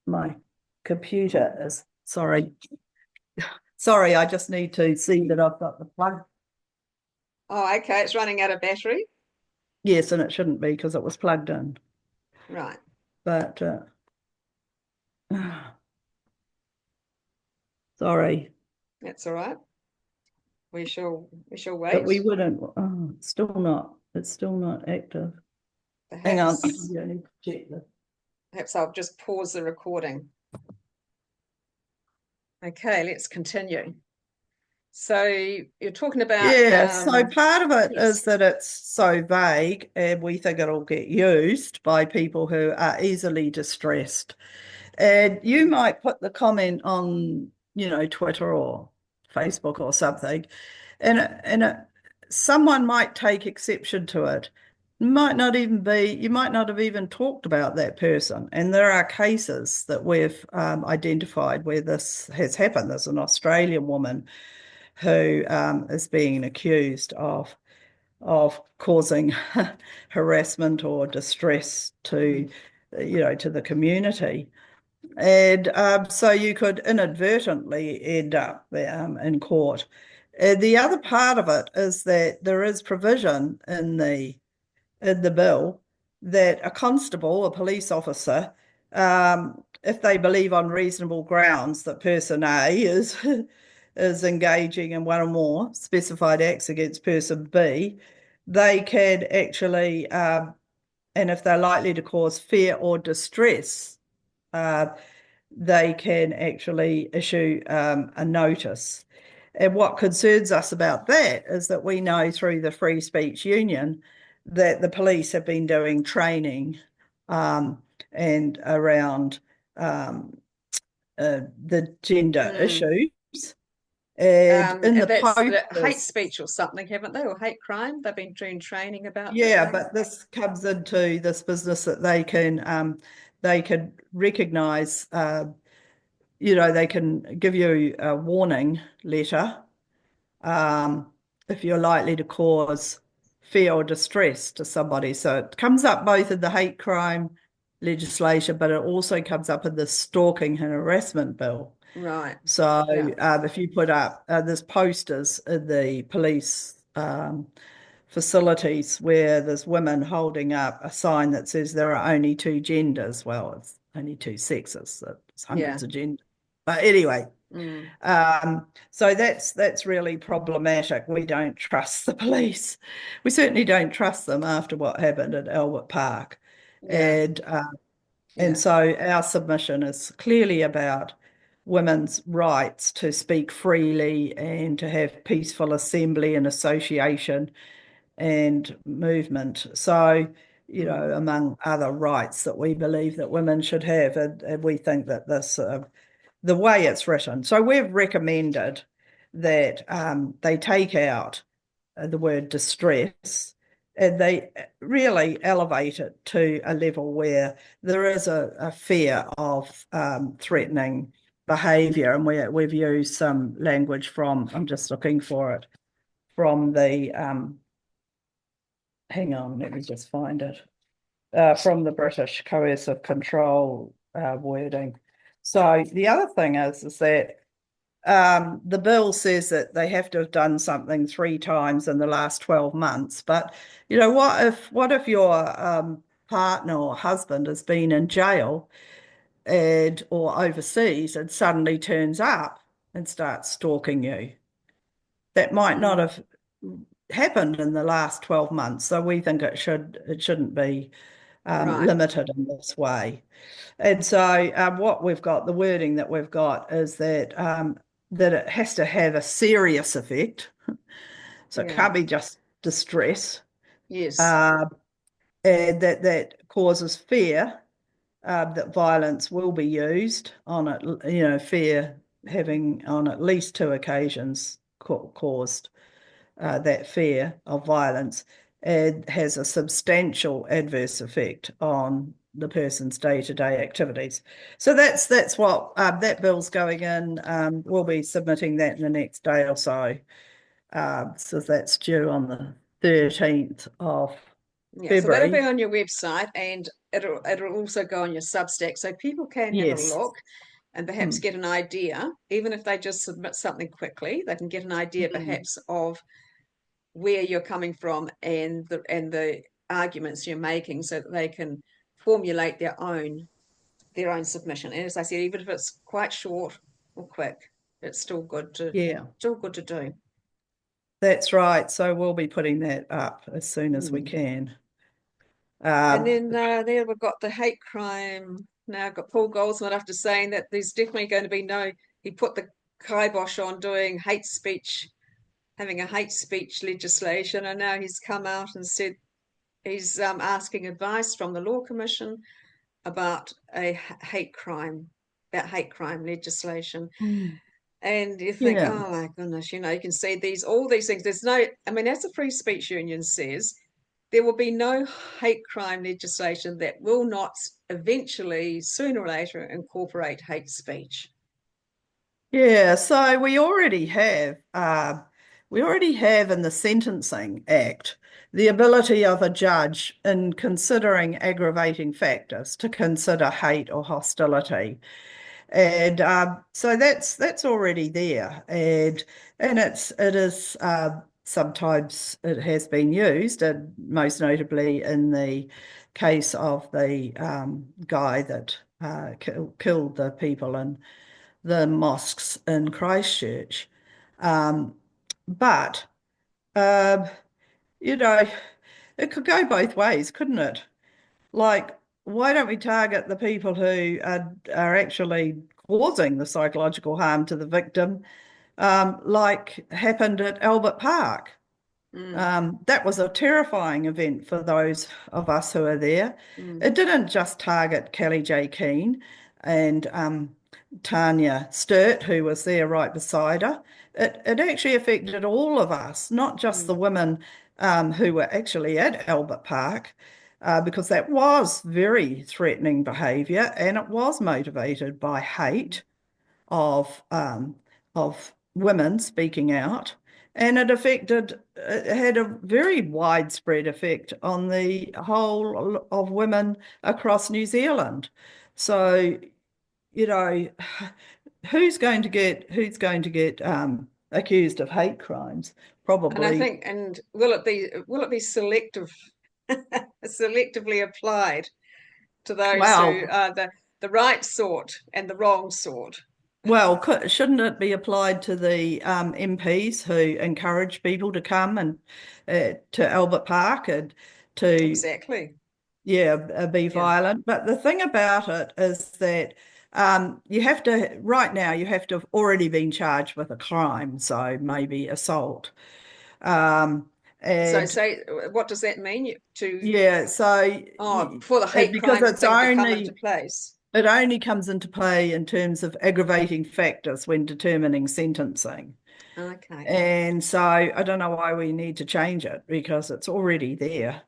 my computer is sorry, I just need to see that I've got the plug. Oh, okay. It's running out of battery. Yes, and it shouldn't be because it was plugged in. Right. But sorry, That's all right. We shall but wait. we wouldn't. Oh, it's still not active. Hang on, Perhaps you need to check this. perhaps I'll just pause the recording. Okay, let's continue. So you're talking about Yeah, so part of it yes. is that it's so vague, and we think it'll get used by people who are easily distressed. And you might put the comment on, Twitter or Facebook or something, and someone might take exception to it. You might not have even talked about that person. And there are cases that we've identified where this has happened. There's an Australian woman who is being accused of causing harassment or distress to the community. And so you could inadvertently end up in court. The other part of it is that there is provision in the bill that a constable, a police officer, if they believe on reasonable grounds that person A is engaging in one or more specified acts against person B, they can actually, and if they're likely to cause fear or distress, uh, they can actually issue a notice. And what concerns us about that is that we know through the Free Speech Union that the police have been doing training um, and around the gender Mm. issues. And in And the that's the hate posters, speech or something, haven't they? Or hate crime? They've been doing training about that yeah, thing. but this comes into this business that they can recognise. They can give you a warning letter um, if you're likely to cause fear or distress to somebody. So it comes up both in the hate crime legislation, but it also comes up in the stalking and harassment bill. Right. So Yeah. if you put up, there's posters in the police facilities where there's women holding up a sign that says there are only two genders. Well, it's only two sexes. So it's Yeah. hundreds of genders. But anyway, Mm. so that's really problematic. We don't trust the police. We certainly don't trust them after what happened at Albert Park, Yeah. and Yeah. so our submission is clearly about women's rights to speak freely and to have peaceful assembly and association and movement. So, Mm. among other rights that we believe that women should have, and we think that the way it's written. So we've recommended that they take out the word distress, and they really elevate it to a level where there is a fear of threatening behaviour. And we've used some language from, I'm just looking for it, from the, hang on, let me just find it, from the British coercive control wording. So the other thing is that the bill says that they have to have done something 3 times in the last 12 months. But, what if your partner or husband has been in jail or overseas and suddenly turns up and starts stalking you? That might not Mm, have happened in the last 12 months. So we think it shouldn't be right. limited in this way. And so what we've got, the wording that we've got is that it has to have a serious effect. So it Yeah. can't be just distress, Yes. uh, and that causes fear that violence will be used on it, fear having on at least 2 occasions caused that fear of violence, and has a substantial adverse effect on the person's day-to-day activities. So that's what that bill's going in. We'll be submitting that in the next day or so. So that's due on the 13th of Yeah. So that'll be February. on your website, and it'll also go on your Substack, so people can have a Yes. look and perhaps Mm. get an idea, even if they just submit something quickly, they can get an idea Mm. perhaps of where you're coming from and the arguments you're making, so that they can formulate their own submission. And as I said, even if it's quite short or quick, it's Yeah, still good to do. that's right. So we'll be putting that up as soon as we Mm. can. And Um, then there we've got the hate crime. Now I've got Paul Goldsmith after saying that there's definitely going to be no. He put the kibosh on doing hate speech, having a hate speech legislation, and now he's come out and said he's asking advice from the Law Commission about a hate crime legislation. Mm. And you think, Yeah. oh my goodness, you can see all these things. There's no, I mean, as the Free Speech Union says, there will be no hate crime legislation that will not eventually, sooner or later, incorporate hate speech. Yeah, so we already have in the Sentencing Act the ability of a judge in considering aggravating factors to consider hate or hostility. And so that's already there. And it is sometimes it has been used, and most notably in the case of the guy that killed the people in the mosques in Christchurch. Um, but, um, you know, it could go both ways, couldn't it? Like, why don't we target the people who are actually causing the psychological harm to the victim, like happened at Albert Park? Mm, That was a terrifying event for those of us who are there. mm, It didn't just target Kelly J. Keane and Tanya Sturt, who was there right beside her. It actually affected all of us, not just the mm, women who were actually at Albert Park, because that was very threatening behaviour and it was motivated by hate of women speaking out, and it had a very widespread effect on the whole of women across New Zealand. So, you know, who's going to get accused of hate crimes? and I Probably. think, and will it be selectively applied to those who Well, are the right sort and the wrong sort? shouldn't it be applied to the MPs who encourage people to come and to Albert Park and to, Exactly. yeah, be Yeah. violent? But the thing about it is that right now, you have to have already been charged with a crime, so maybe assault. Um, So and say, what does that mean? yeah, so For the hate because crime thing to come into place. it only comes into play in terms of aggravating factors when determining sentencing. Okay. And so I don't know why we need to change it because it's already there.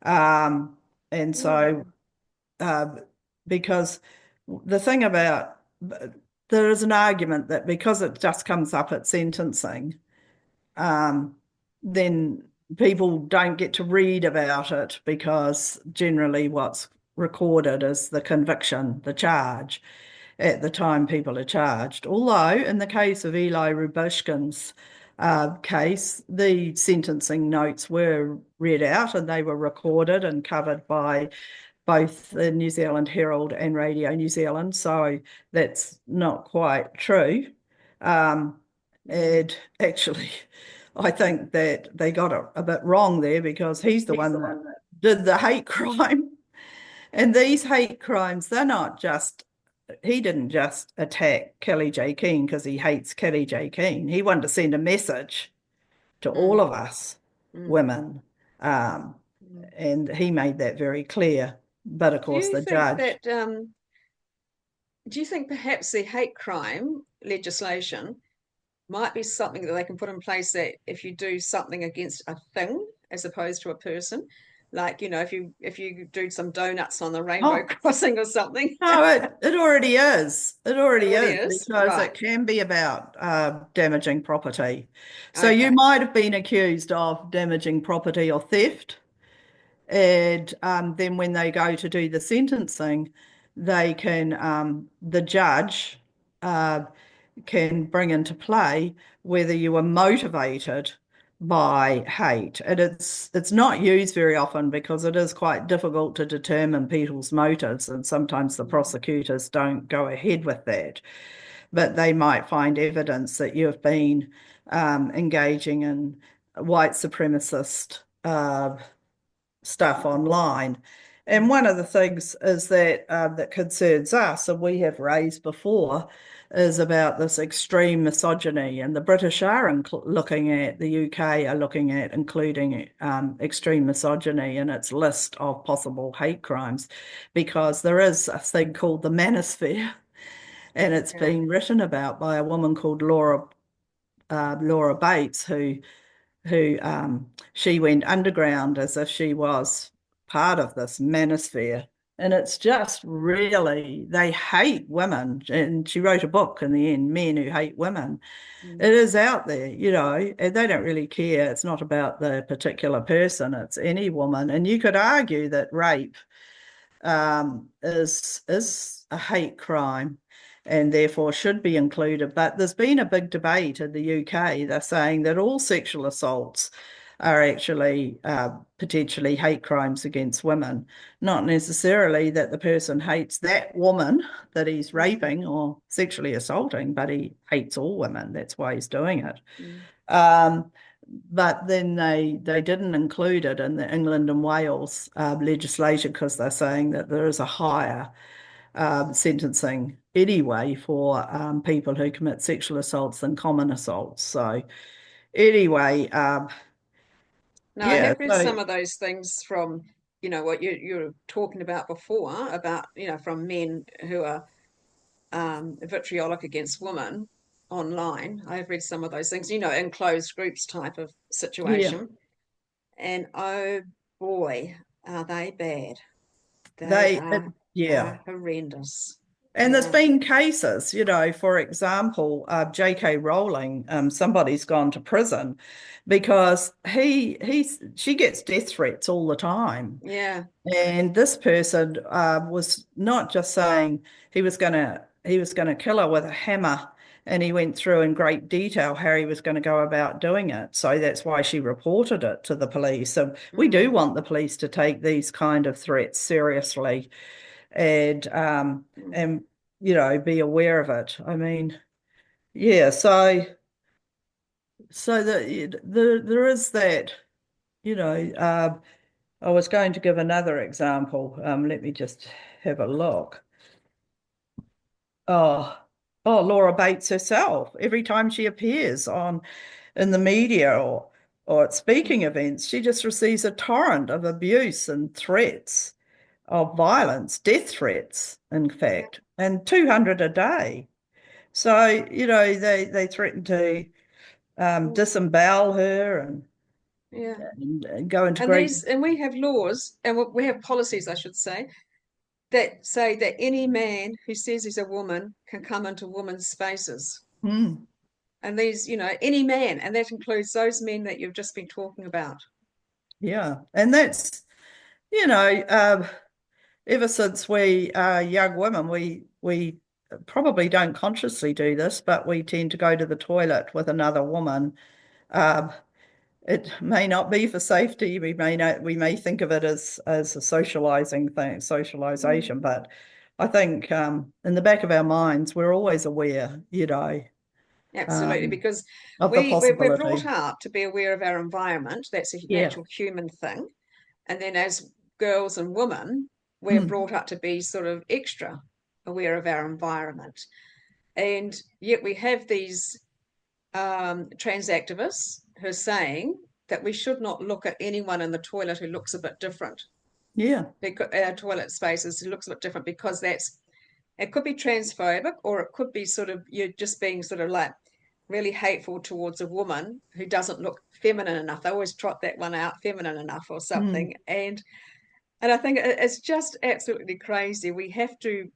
Um, and so, Mm. uh, because the thing about there is an argument that because it just comes up at sentencing, um, then people don't get to read about it because generally what's recorded is the conviction, the charge at the time people are charged. Although in the case of Eli Rubishkin's case, the sentencing notes were read out and they were recorded and covered by both the New Zealand Herald and Radio New Zealand. So that's not quite true. Um, Mm. and actually, I think that they got it a bit wrong there because he's the He's one the that one that. did the hate crime. And these hate crimes, they're not just, he didn't just attack Kelly J. Keane because he hates Kelly J. Keane. He wanted to send a message to all Mm. of us Mm. women. Um, Mm. and he made that very clear. But of Do course, you the think judge, that do you think perhaps the hate crime legislation might be something that they can put in place that if you do something against a thing as opposed to a person, like if you do some donuts on the rainbow oh, crossing or something, no, it already is. It it already already is is. because Right. it can be about damaging property. So you Okay. might have been accused of damaging property or theft. And then when they go to do the sentencing, they can, the judge uh, can bring into play whether you were motivated by hate. And it's not used very often because it is quite difficult to determine people's motives, and sometimes the Mm. prosecutors don't go ahead with that. But they might find evidence that you've been engaging in white supremacist stuff online. And Mm. one of the things is that that concerns us, and we have raised before, is about this extreme misogyny. And the British are looking at, the UK are looking at including extreme misogyny in its list of possible hate crimes, because there is a thing called the manosphere, and it's Yeah. been written about by a woman called Laura Bates, who she went underground as if she was part of this manosphere. And it's just really, they hate women. And she wrote a book in the end, Men Who Hate Women. Mm. It is out there, and they don't really care. It's not about the particular person, it's any woman. And you could argue that rape is a hate crime and therefore should be included. But there's been a big debate in the UK. They're saying that all sexual assaults are actually potentially hate crimes against women, not necessarily that the person hates that woman that he's Mm. raping or sexually assaulting, but he hates all women. That's why he's doing it. Mm. Um, but then they didn't include it in the England and Wales legislation because they're saying that there is a higher sentencing anyway for people who commit sexual assaults than common assaults. So anyway, No, I yeah, have read so some of those things from, what you were talking about before, about, from men who are vitriolic against women online. I've read some of those things, in closed groups type of yeah, situation. And oh boy, are they bad. They they it, are yeah. horrendous. And there's Yeah. been cases, for example, J.K. Rowling, somebody's gone to prison because she gets death threats all the time. Yeah. And this person was not just saying he was gonna kill her with a hammer, and he went through in great detail how he was going to go about doing it. So that's why she reported it to the police. So we do Mm. want the police to take these kind of threats seriously and Mm. and be aware of it. I mean, yeah. So there is that. You know, I was going to give another example. Let me just have a look. Oh, Laura Bates herself. Every time she appears on in the media or at speaking Mm. events, she just receives a torrent of abuse and threats of violence, death threats, in Yeah. fact, and 200 a day. So, they threaten to. disembowel her Yeah. and go into And great. we have laws and we have policies, I should say that any man who says he's a woman can come into women's spaces. Mm, And any man, and that includes those men that you've just been talking about. yeah, and that's you know, ever since we are young women, we probably don't consciously do this, but we tend to go to the toilet with another woman. Um, it may not be for safety. We may think of it as a socializing thing, Mm. socialization, but I think in the back of our minds, we're always aware, Absolutely, um, because of the we're brought possibility. up to be aware of our environment. That's a Yeah. natural human thing. And then as girls and women, we're Mm. brought up to be sort of extra aware of our environment. And yet we have these trans activists who are saying that we should not look at anyone in the toilet who looks a bit different. Yeah. Because our toilet spaces who looks a bit different because that's it could be transphobic or it could be sort of you're just being sort of like really hateful towards a woman who doesn't look feminine enough. They always trot that one out, feminine enough or Mm. something. And I think it's just absolutely crazy. We have to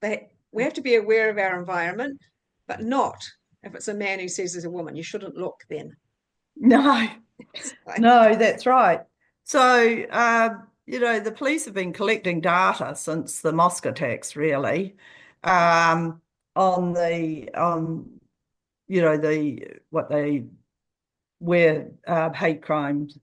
be aware of our environment, but not if it's a man who says there's a woman. You shouldn't look then. No. So, No, that's right. So, the police have been collecting data since the mosque attacks, really, um, on the what they where hate crimes.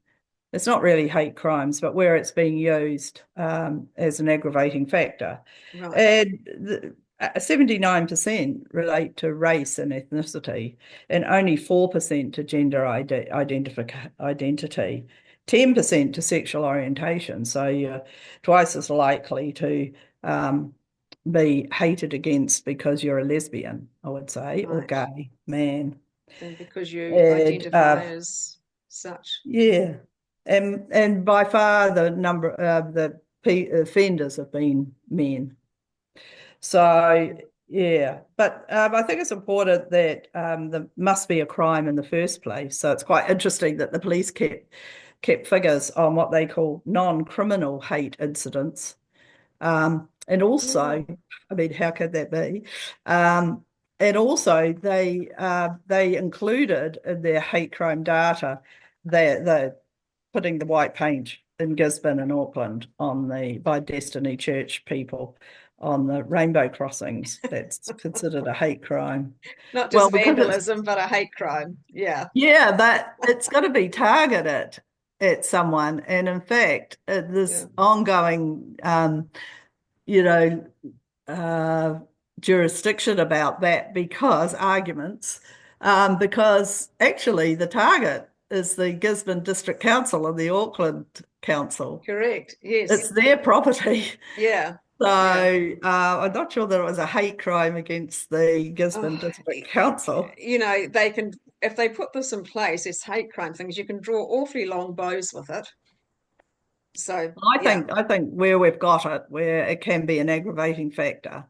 It's not really hate crimes, but where it's being used as an aggravating factor. right, And 79% relate to race and ethnicity, and only 4% to gender identity, 10% to sexual orientation. So you're twice as likely to um, be hated against because you're a lesbian, I would say, or right. gay man. And because you And identify as such. yeah, and by far the number of the offenders have been men. So yeah, but I think it's important that there must be a crime in the first place. So it's quite interesting that the police kept figures on what they call non-criminal hate incidents. And Yeah, also, I mean, how could that be? Um, and also, they included in their hate crime data they're putting the white paint in Gisborne and Auckland on the by Destiny Church people on the rainbow crossings. That's considered a hate crime. not Well, just because it's vandalism, but a hate crime. Yeah, yeah, but it's got to be targeted at someone, and in fact, yeah. this ongoing you know, uh, jurisdiction about that because arguments, because actually the target is the Gisborne District Council and the Auckland Council. Correct. Yes. It's their property. Yeah. So Yeah. I'm not sure that it was a hate crime against the Gisborne Oh, District Council. they can, if they put this in place, it's hate crime things, you can draw awfully long bows with it. So, I yeah. think I think where we've got it, where it can be an aggravating factor,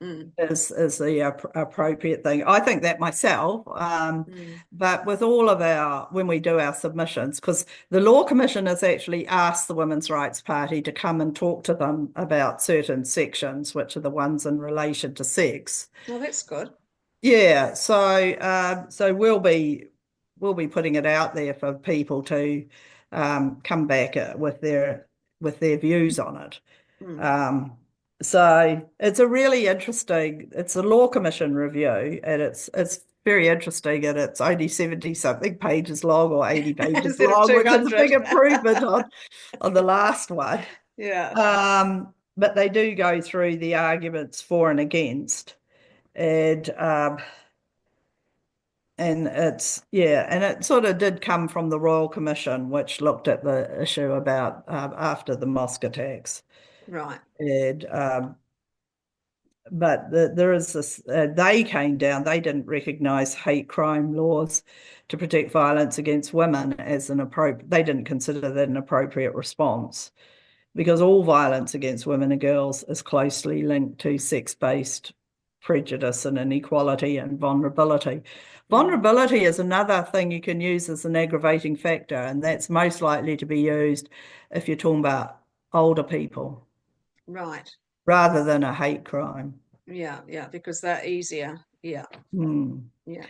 Mm, is the appropriate thing. I think that myself, mm. but with all of when we do our submissions, because the Law Commission has actually asked the Women's Rights Party to come and talk to them about certain sections, which are the ones in relation to sex. Oh, that's good. Yeah, so we'll be putting it out there for people to come back with their views on it. Mm. Um, so it's a Law Commission review, and it's very interesting, and it's only 70 something pages long or 80 pages Instead of long, which is a 200. big improvement on the last one. Yeah. But they do go through the arguments for and against, and and it sort of did come from the Royal Commission, which looked at the issue about after the mosque attacks. Right. And but there is this. They came down. They didn't recognise hate crime laws to protect violence against women as an appropriate. They didn't consider that an appropriate response because all violence against women and girls is closely linked to sex-based prejudice and inequality and vulnerability. Mm. Vulnerability is another thing you can use as an aggravating factor, and that's most likely to be used if you're talking about older people Right. rather than a hate crime. Yeah, yeah, because they're easier. Yeah, Hmm. yeah.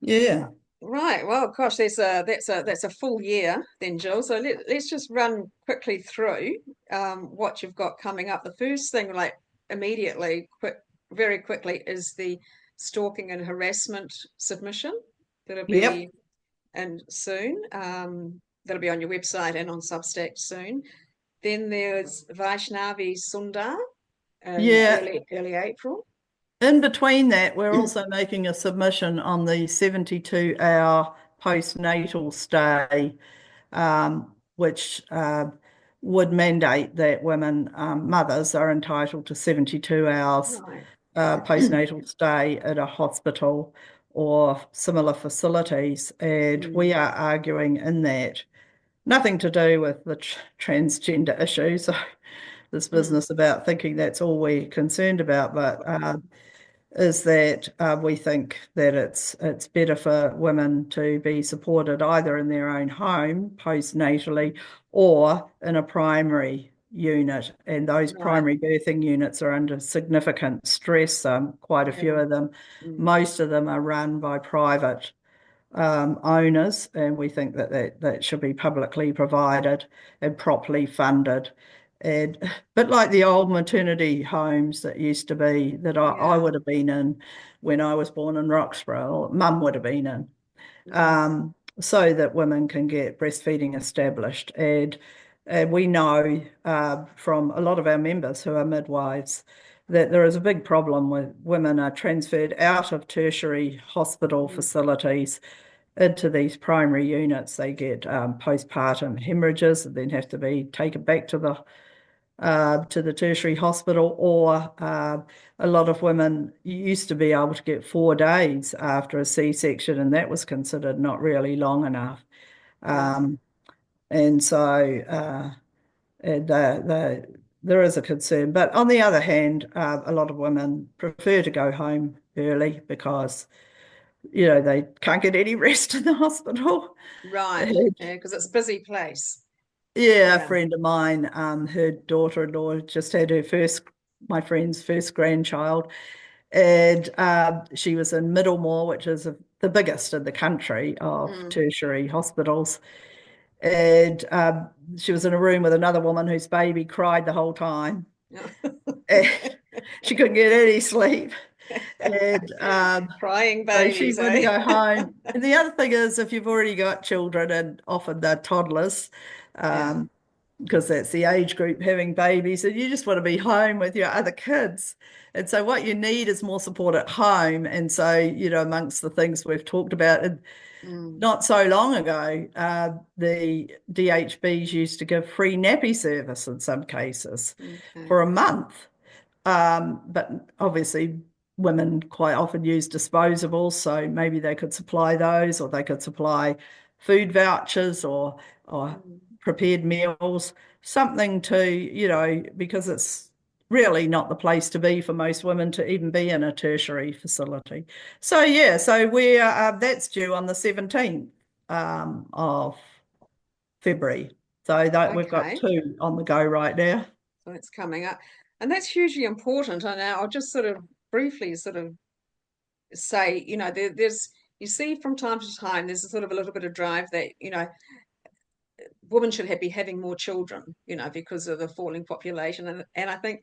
Yeah. Right. Well, gosh, that's a full year then, Jill. So let's just run quickly through what you've got coming up. The first thing, like immediately, very quickly, is the stalking and harassment submission. That'll Yep. be and soon. That'll be on your website and on Substack soon. Then there's Vaishnavi Sundar in Yeah. early April. In between that, we're also making a submission on the 72-hour postnatal stay, which would mandate that women, mothers, are entitled to 72 hours Right. postnatal stay at a hospital or similar facilities. And we Mm, are arguing in that, nothing to do with the transgender issue. So this mm, business about thinking that's all we're concerned about, but is that we think that it's better for women to be supported either in their own home postnatally or in a primary unit. And those right. primary birthing units are under significant stress, quite a few Yeah. of them. Mm, Most of them are run by private owners, and we think that should be publicly provided and properly funded. And a bit like the old maternity homes that used to be that I yeah. would have been in when I was born in Roxburgh, or Mum would have been in, Mm, so that women can get breastfeeding established. And we know from a lot of our members who are midwives that there is a big problem with women are transferred out of tertiary hospital mm, facilities into these primary units. They get postpartum hemorrhages and then have to be taken back to the tertiary hospital, or a lot of women used to be able to get 4 days after a C-section, and that was considered not really long enough. right. Um, and so there is a concern. But on the other hand, a lot of women prefer to go home early because, they can't get any rest in the hospital. Right. And Yeah, because it's a busy place. yeah, a Yeah. friend of mine, her daughter-in-law just had my friend's first grandchild, and she was in Middlemore, which is the biggest in the country of Mm. tertiary hospitals. And she was in a room with another woman whose baby cried the whole time. And she couldn't get any sleep. And Crying so she babies, wouldn't eh? go home. And the other thing is, if you've already got children, and often they're toddlers, Yeah. um, because that's the age group having babies, and you just want to be home with your other kids. And so what you need is more support at home. And so, amongst the things we've talked about, and Mm. not so long ago, the DHBs used to give free nappy service in some cases Okay. for a month. But obviously, women quite often use disposables, so maybe they could supply those, or they could supply food vouchers or Mm. prepared meals, something to, because it's really not the place to be for most women to even be in a tertiary facility. So yeah, so we're that's due on the 17th of February. So that we've got Okay. two on the go right now. So it's coming up. And that's hugely important. And now I'll just sort of briefly sort of say, there's you see from time to time there's a sort of a little bit of drive that, women should be having more children, because of the falling population. And I think,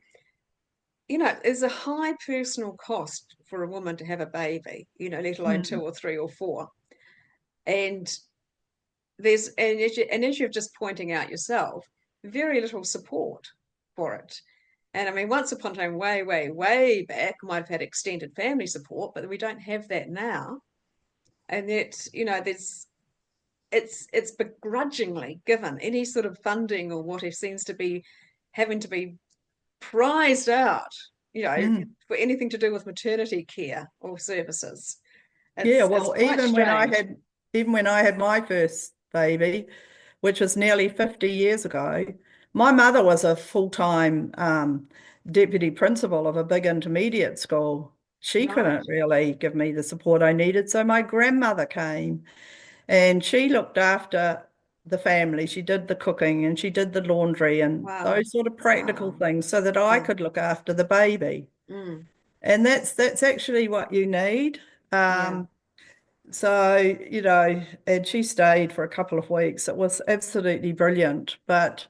there's a high personal cost for a woman to have a baby, let alone two Mm, or three or four. And and as you're just pointing out yourself, very little support for it. And I mean, once upon a time, way, way, way back, might have had extended family support, but we don't have that now. And that, there's it's begrudgingly given. Any sort of funding or what it seems to be having to be prized out, mm. for anything to do with maternity care or services. Yeah, It's well, quite strange. even when I had my first baby, which was nearly 50 years ago, my mother was a full-time deputy principal of a big intermediate school. she Right. couldn't really give me the support I needed. So my grandmother came and she looked after the family. She did the cooking and she did the laundry and Wow. those sort of practical Wow. things so that I Yeah. could look after the baby. Mm. And that's actually what you need. Yeah. Um, so, and she stayed for a couple of weeks. It was absolutely brilliant. But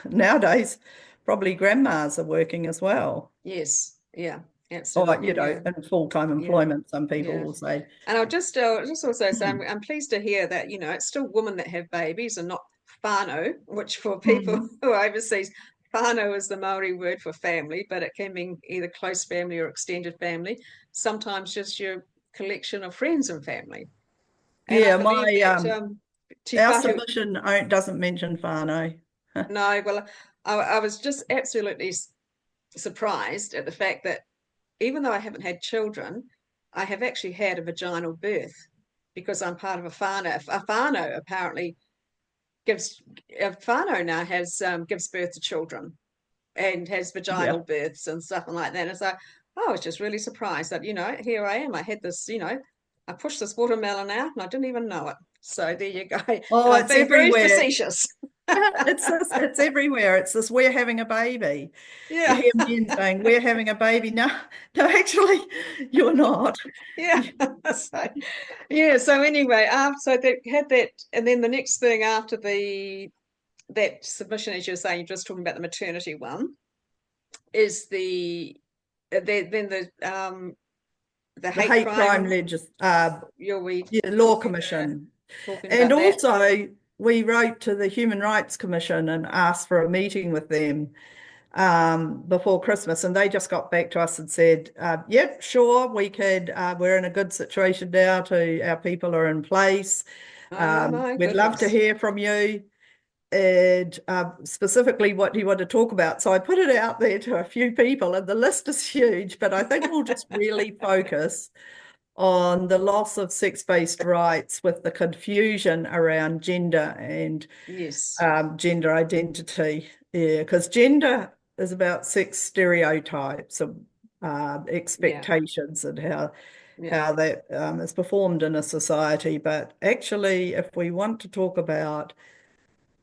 nowadays, probably grandmas are working as well. Yes. Yeah. Or, Absolutely. Yeah. in full-time Yeah. employment, some people Yeah. will say. And I'll just also say Mm. I'm pleased to hear that, it's still women that have babies and not whānau, which for people Mm. who are overseas, whānau is the Maori word for family, but it can mean either close family or extended family, sometimes just your collection of friends and family. And I Yeah, believe that Te our Whatu, submission doesn't mention whānau. no, well, I was just absolutely surprised at the fact that even though I haven't had children, I have actually had a vaginal birth because I'm part of a whānau. A whānau apparently gives a whānau now has gives birth to children and has Yeah. vaginal births and stuff like that. And so I was just really surprised that here I am. I had this, I pushed this watermelon out and I didn't even know it. So there you go. And Oh, I've it's been very everywhere. facetious. It's everywhere. It's this we're having a baby. You Yeah. hear men saying, we're having a baby. No, no, actually, you're not. Yeah. So, yeah. So anyway, so they had that, and then the next thing after that submission, as you're saying, you're just talking about the maternity one, is then the The hate hate crime crime. legis You'll be yeah, law commission. talking And about that. also we wrote to the Human Rights Commission and asked for a meeting with them before Christmas, and they just got back to us and said, "Yep, sure, we could. We're in a good situation now. Our people are in place. Oh my We'd love to goodness. hear from you." And specifically, what do you want to talk about? So I put it out there to a few people, and the list is huge. But I think we'll just really focus on the loss of sex-based rights with the confusion around gender and Yes. gender identity. Yeah, because gender is about sex stereotypes and Yeah. expectations and how Yeah. how that is performed in a society. But actually, if we want to talk about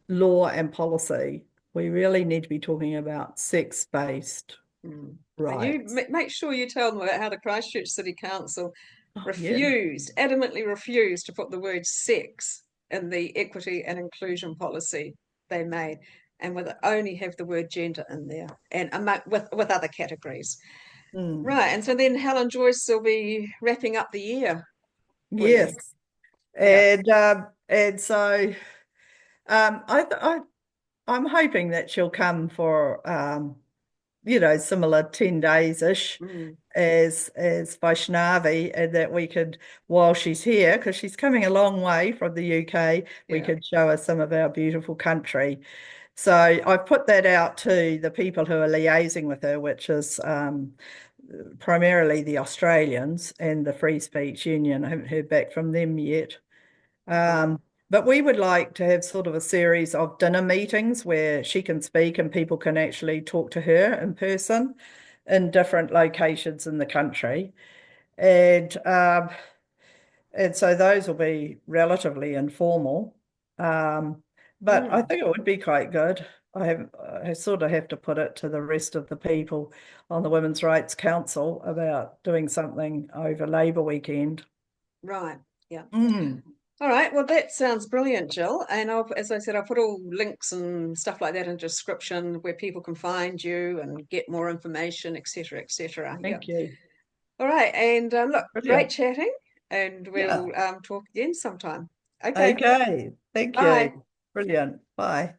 law and policy, we really need to be talking about sex-based Mm. And you rights. make sure you tell them about how the Christchurch City Council Oh, yeah. adamantly refused to put the word sex in the equity and inclusion policy they made, and would only have the word gender in there, and with other categories. Mm. Right, and so then Helen Joyce will be wrapping up the year, will you? Yes. Yeah. And so I'm hoping that she'll come for similar 10 days ish Mm, as Vaishnavi, and that we could, while she's here, because she's coming a long way from the UK, we yeah. could show her some of our beautiful country. So I've put that out to the people who are liaising with her, which is primarily the Australians and the Free Speech Union. I haven't heard back from them yet. Right. But we would like to have sort of a series of dinner meetings where she can speak and people can actually talk to her in person in different locations in the country. And um, and so those will be relatively informal. But I Mm, think it would be quite good. I sort of have to put it to the rest of the people on the Women's Rights Council about doing something over Labour weekend. right. Yeah. Mm, All right. Well, that sounds brilliant, Jill. And as I said, I'll put all links and stuff like that in description where people can find you and get more information, etc., etc. Yeah. thank you. All right. And look, great Brilliant. chatting, and Yeah. we'll talk again sometime. Okay. Okay. Thank Bye. you. Brilliant. Bye.